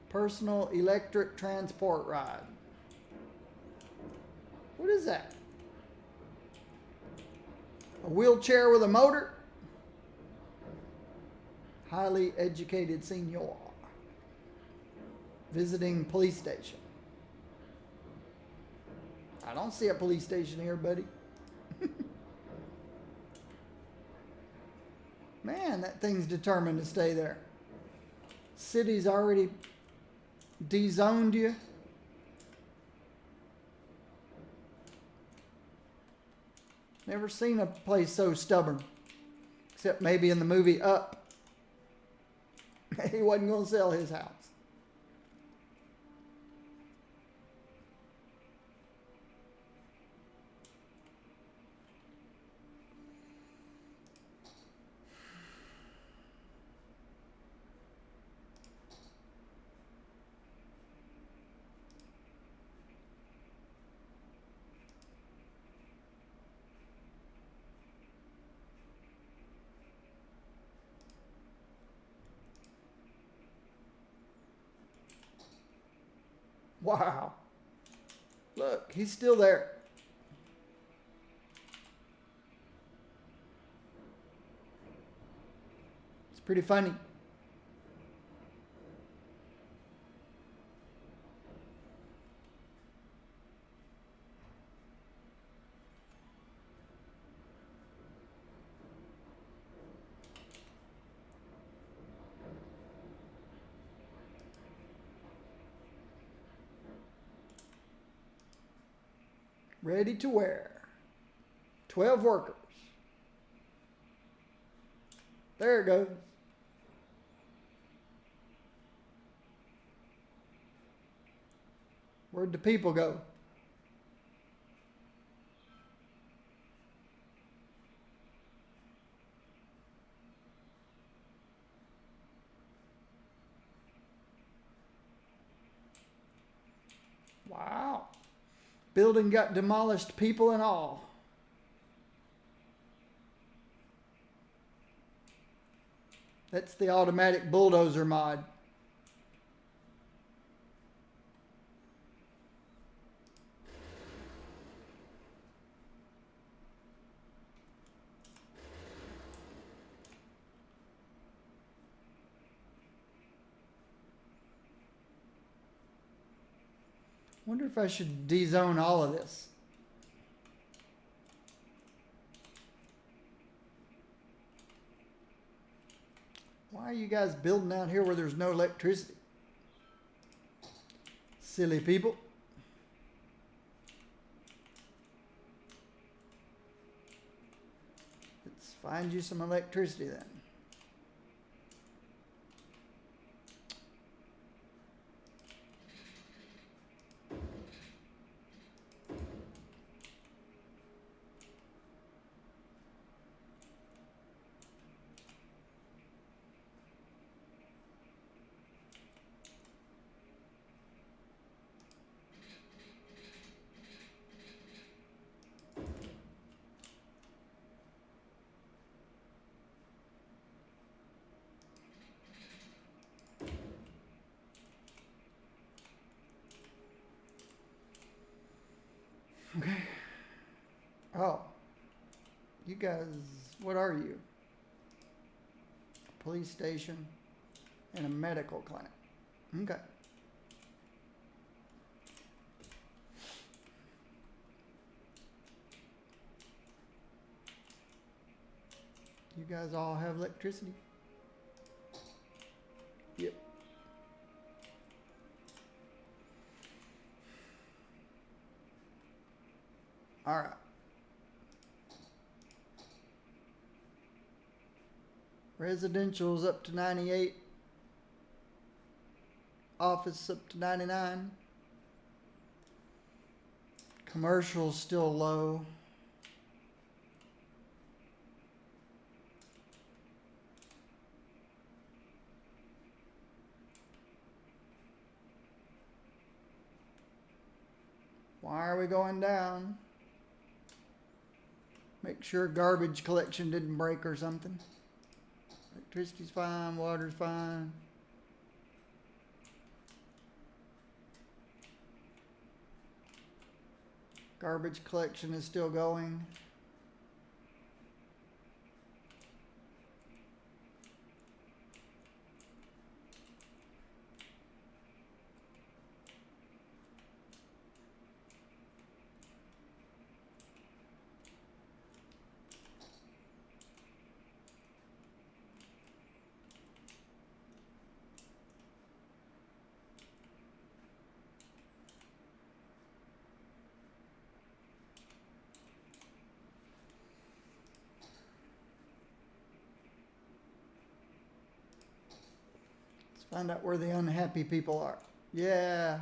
Personal electric transport ride. What is that? A wheelchair with a motor? Highly educated senior. Visiting police station. I don't see a police station here, buddy. Man, that thing's determined to stay there. City's already de-zoned you. Never seen a place so stubborn. Except maybe in the movie Up. He wasn't going to sell his house. Wow. Look, he's still there. It's pretty funny. Ready to wear. 12 workers. There it goes. Where'd the people go? Wow. Building got demolished, people and all. That's the automatic bulldozer mod. Wonder if I should de-zone all of this. Why are you guys building out here where there's no electricity? Silly people. Let's find you some electricity then. Okay. Oh. You guys, what are you? A police station and a medical clinic. Okay. You guys all have electricity? Yep. All right. Residential's up to 98. office up to 99. Commercial's still low. Why are we going down? Make sure garbage collection didn't break or something. Electricity's fine, water's fine. Garbage collection is still going. Find out where the unhappy people are. Yeah.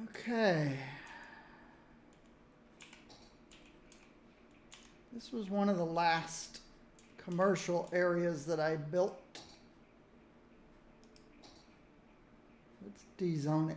Okay. This was one of the last commercial areas that I built. Let's dezone it.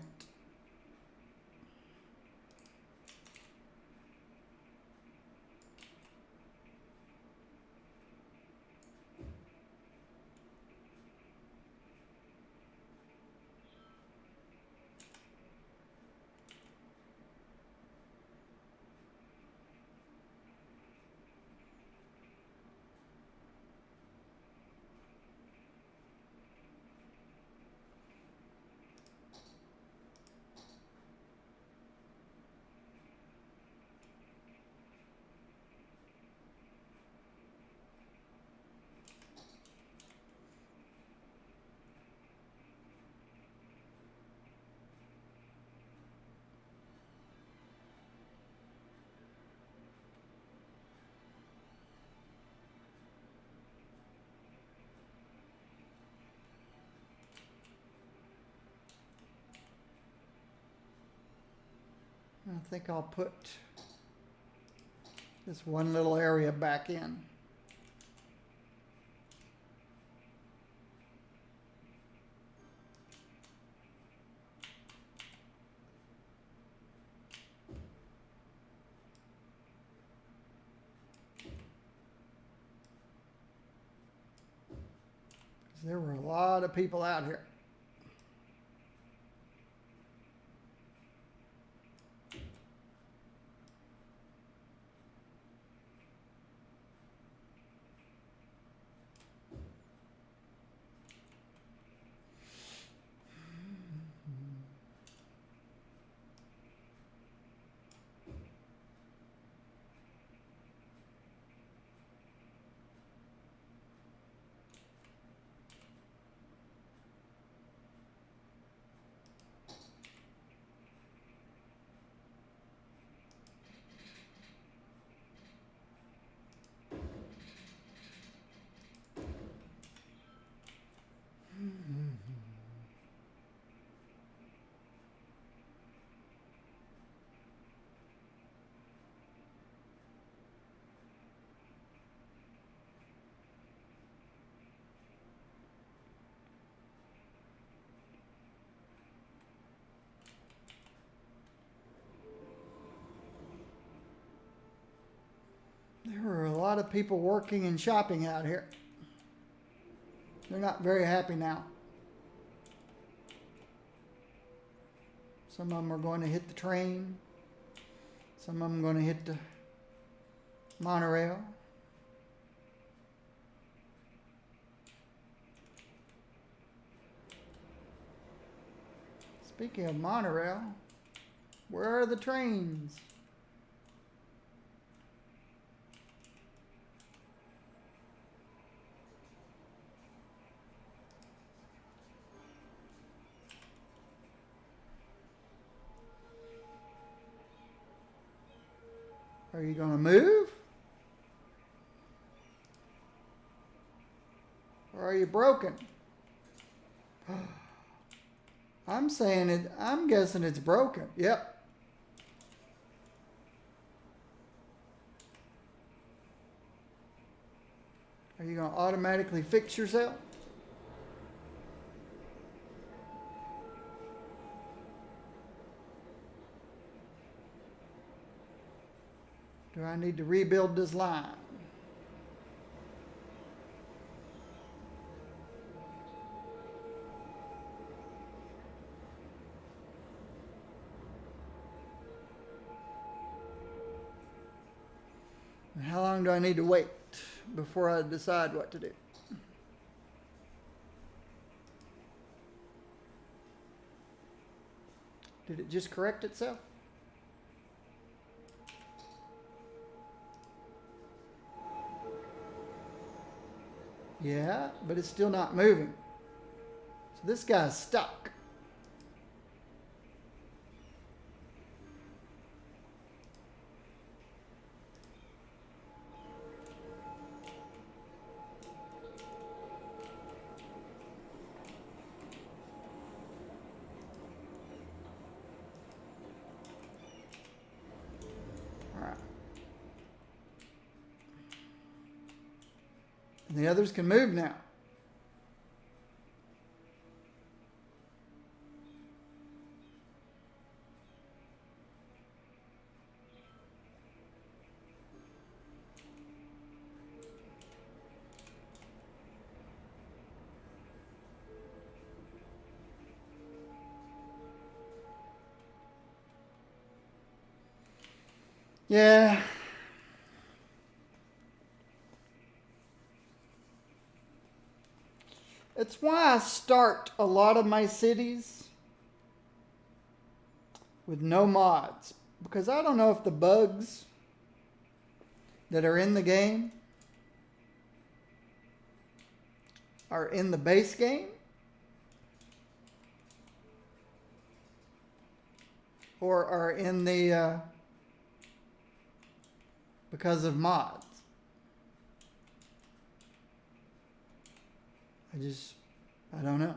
I think I'll put this one little area back in. There were a lot of people out here. There were a lot of people working and shopping out here. They're not very happy now. Some of them are going to hit the train. Some of them are going to hit the monorail. Speaking of monorail, where are the trains? Are Are you going to move? Or are you broken? I'm saying it, I'm guessing it's broken. Yep. Are you going to automatically fix yourself? Do I need to rebuild this line? And how long do I need to wait before I decide what to do? Did it just correct itself? Yeah, but it's still not moving. So this guy's stuck. All right. And the others can move now. Yeah. It's why I start a lot of my cities with no mods. Because I don't know if the bugs that are in the game are in the base game or are in the because of mods. I don't know.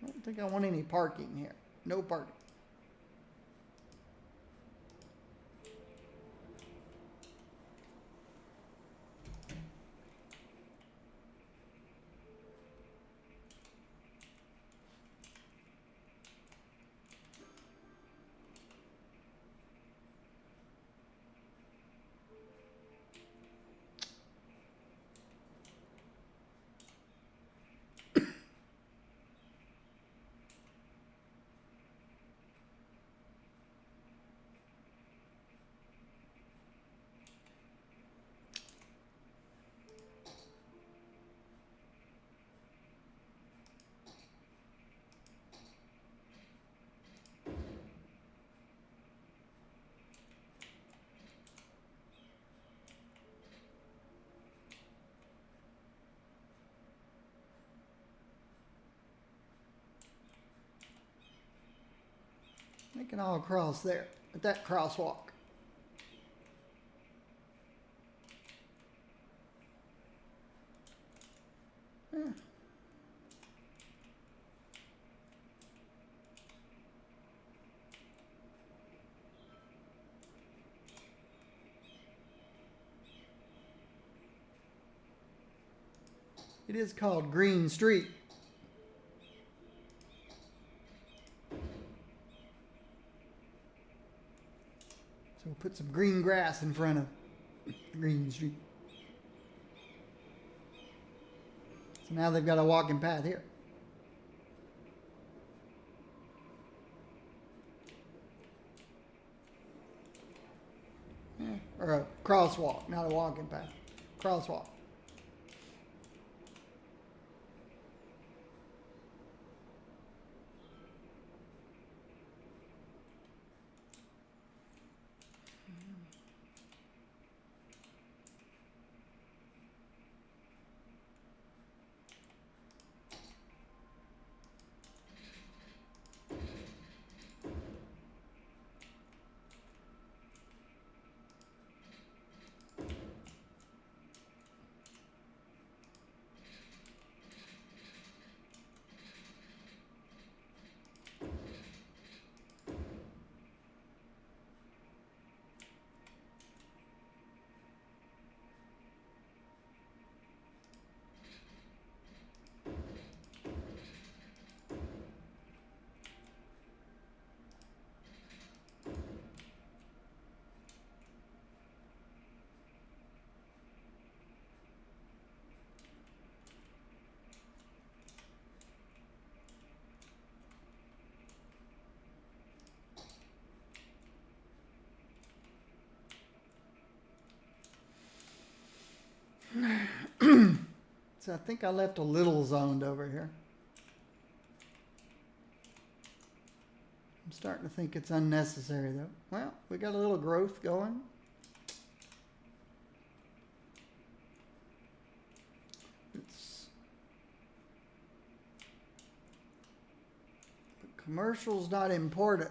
I don't think I want any parking here. No parking. They can all cross there at that crosswalk. Yeah. It is called Green Street. So we'll put some green grass in front of Green Street. So now they've got a walking path here. Yeah. Or a crosswalk, not a walking path. Crosswalk. So I think I left a little zoned over here. I'm starting to think it's unnecessary though. Well, we got a little growth going. Commercial's not important.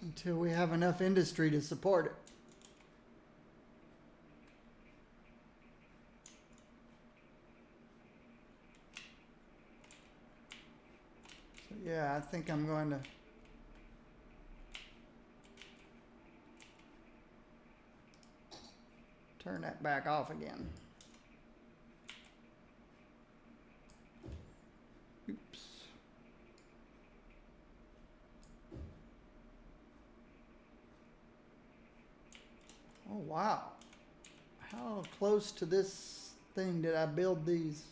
Until we have enough industry to support it. So yeah, I think I'm going to turn that back off again. Oops. Oh, wow. How close to this thing did I build these?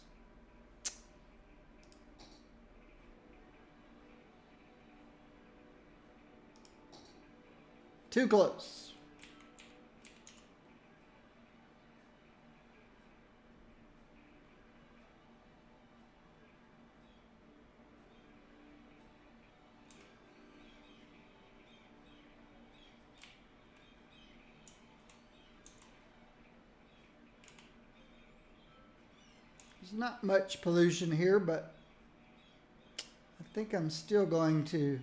Too close. There's not much pollution here, but I think I'm still going to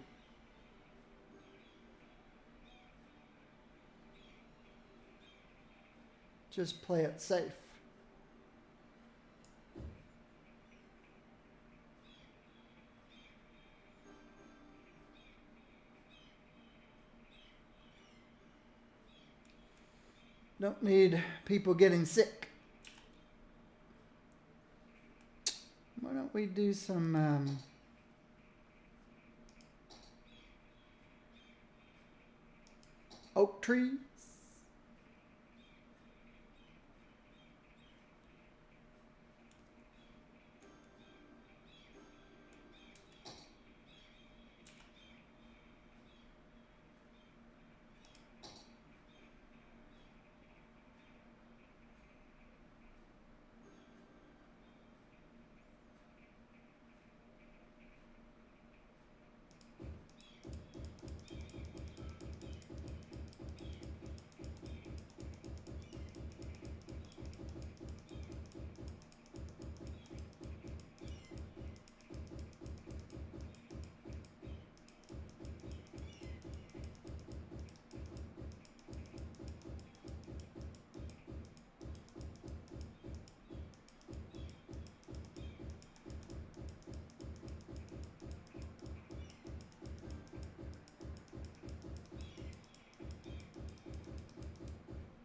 just play it safe. Don't need people getting sick. Why don't we do some oak trees?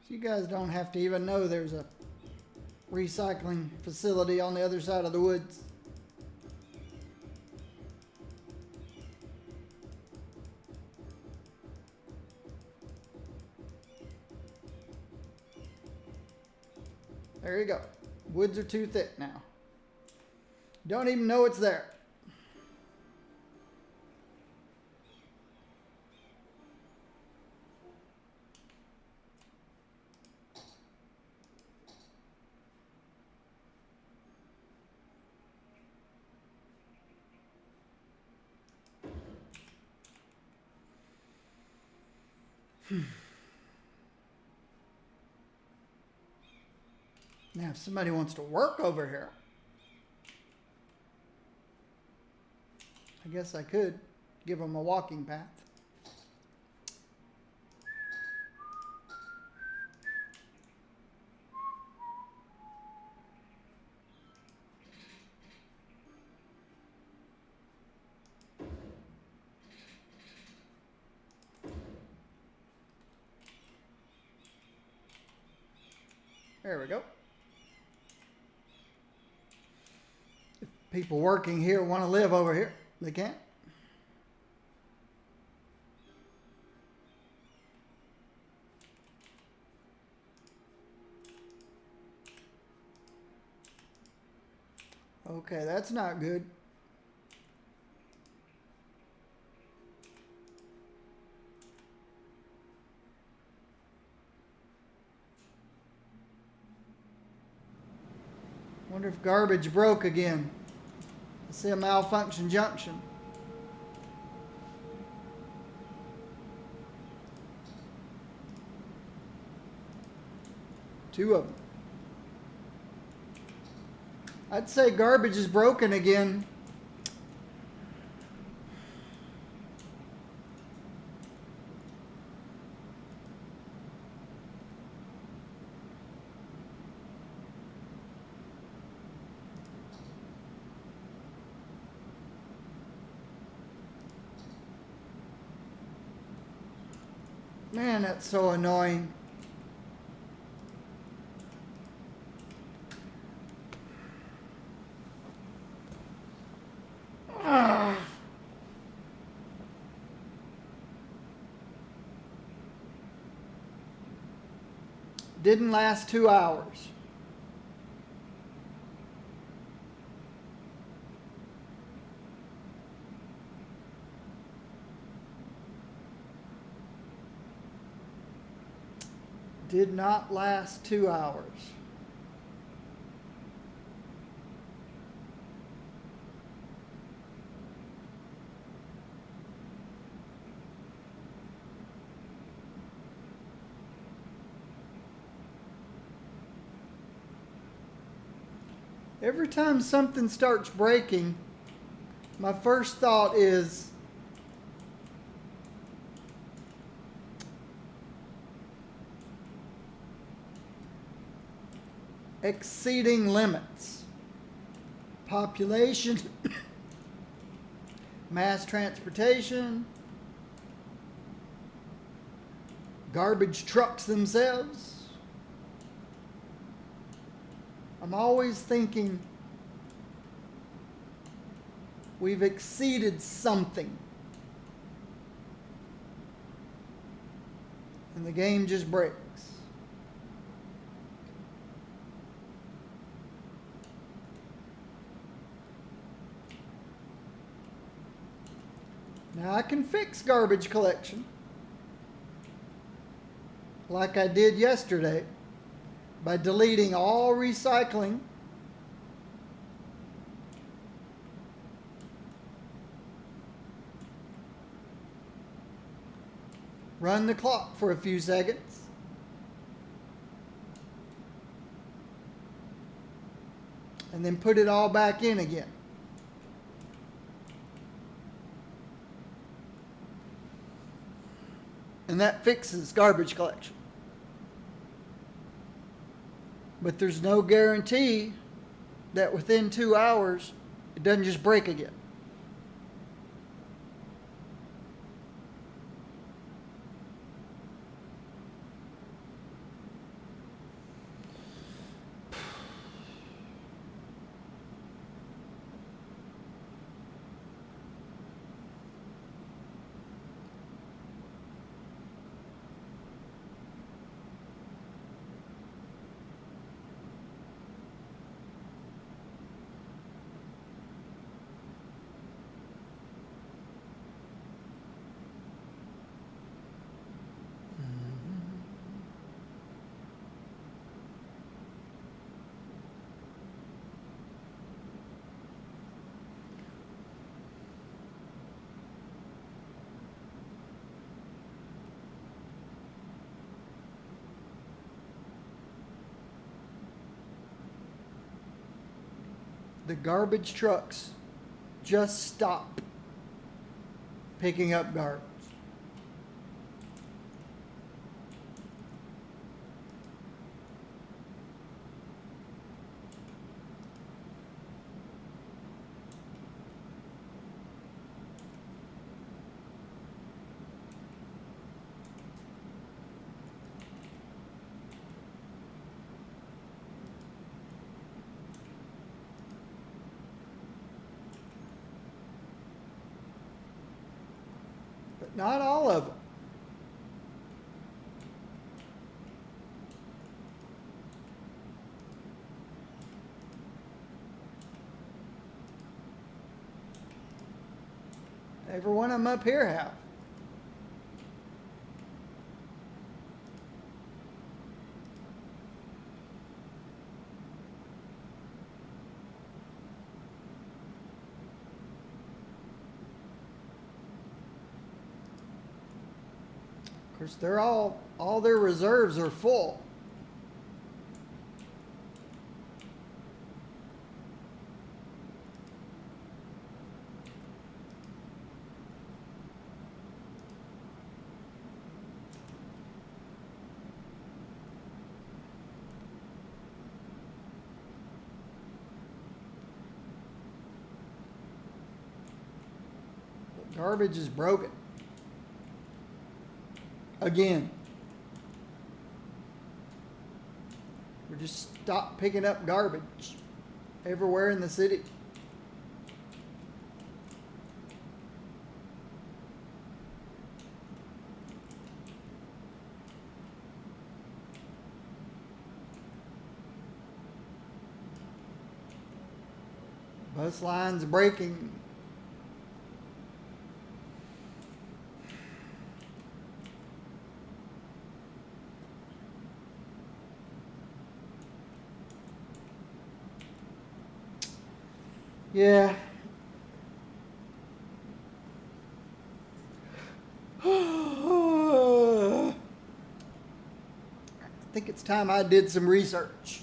So you guys don't have to even know there's a recycling facility on the other side of the woods. There you go. Woods are too thick now. Don't even know it's there. Now, if somebody wants to work over here, I guess I could give them a walking path. There we go. If people working here want to live over here, they can't. Okay, that's not good. Wonder if garbage broke again. I see a malfunction junction. Two of them. I'd say garbage is broken again. Man, that's so annoying. Ah. Didn't last 2 hours. Did not last 2 hours. Every time something starts breaking, my first thought is, exceeding limits. Population, mass transportation, garbage trucks themselves. I'm always thinking we've exceeded something. And the game just breaks. Now I can fix garbage collection like I did yesterday by deleting all recycling, run the clock for a few seconds, and then put it all back in again. And that fixes garbage collection. But there's no guarantee that within 2 hours it doesn't just break again. The garbage trucks just stop picking up garbage. But not all of them. Every one of them up here have. Of course, they're all their reserves are full. Garbage is broken. Again. We're just stop picking up garbage everywhere in the city. Bus lines breaking. Yeah. I think it's time I did some research.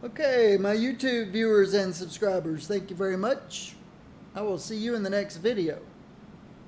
Okay, my YouTube viewers and subscribers, thank you very much. I will see you in the next video.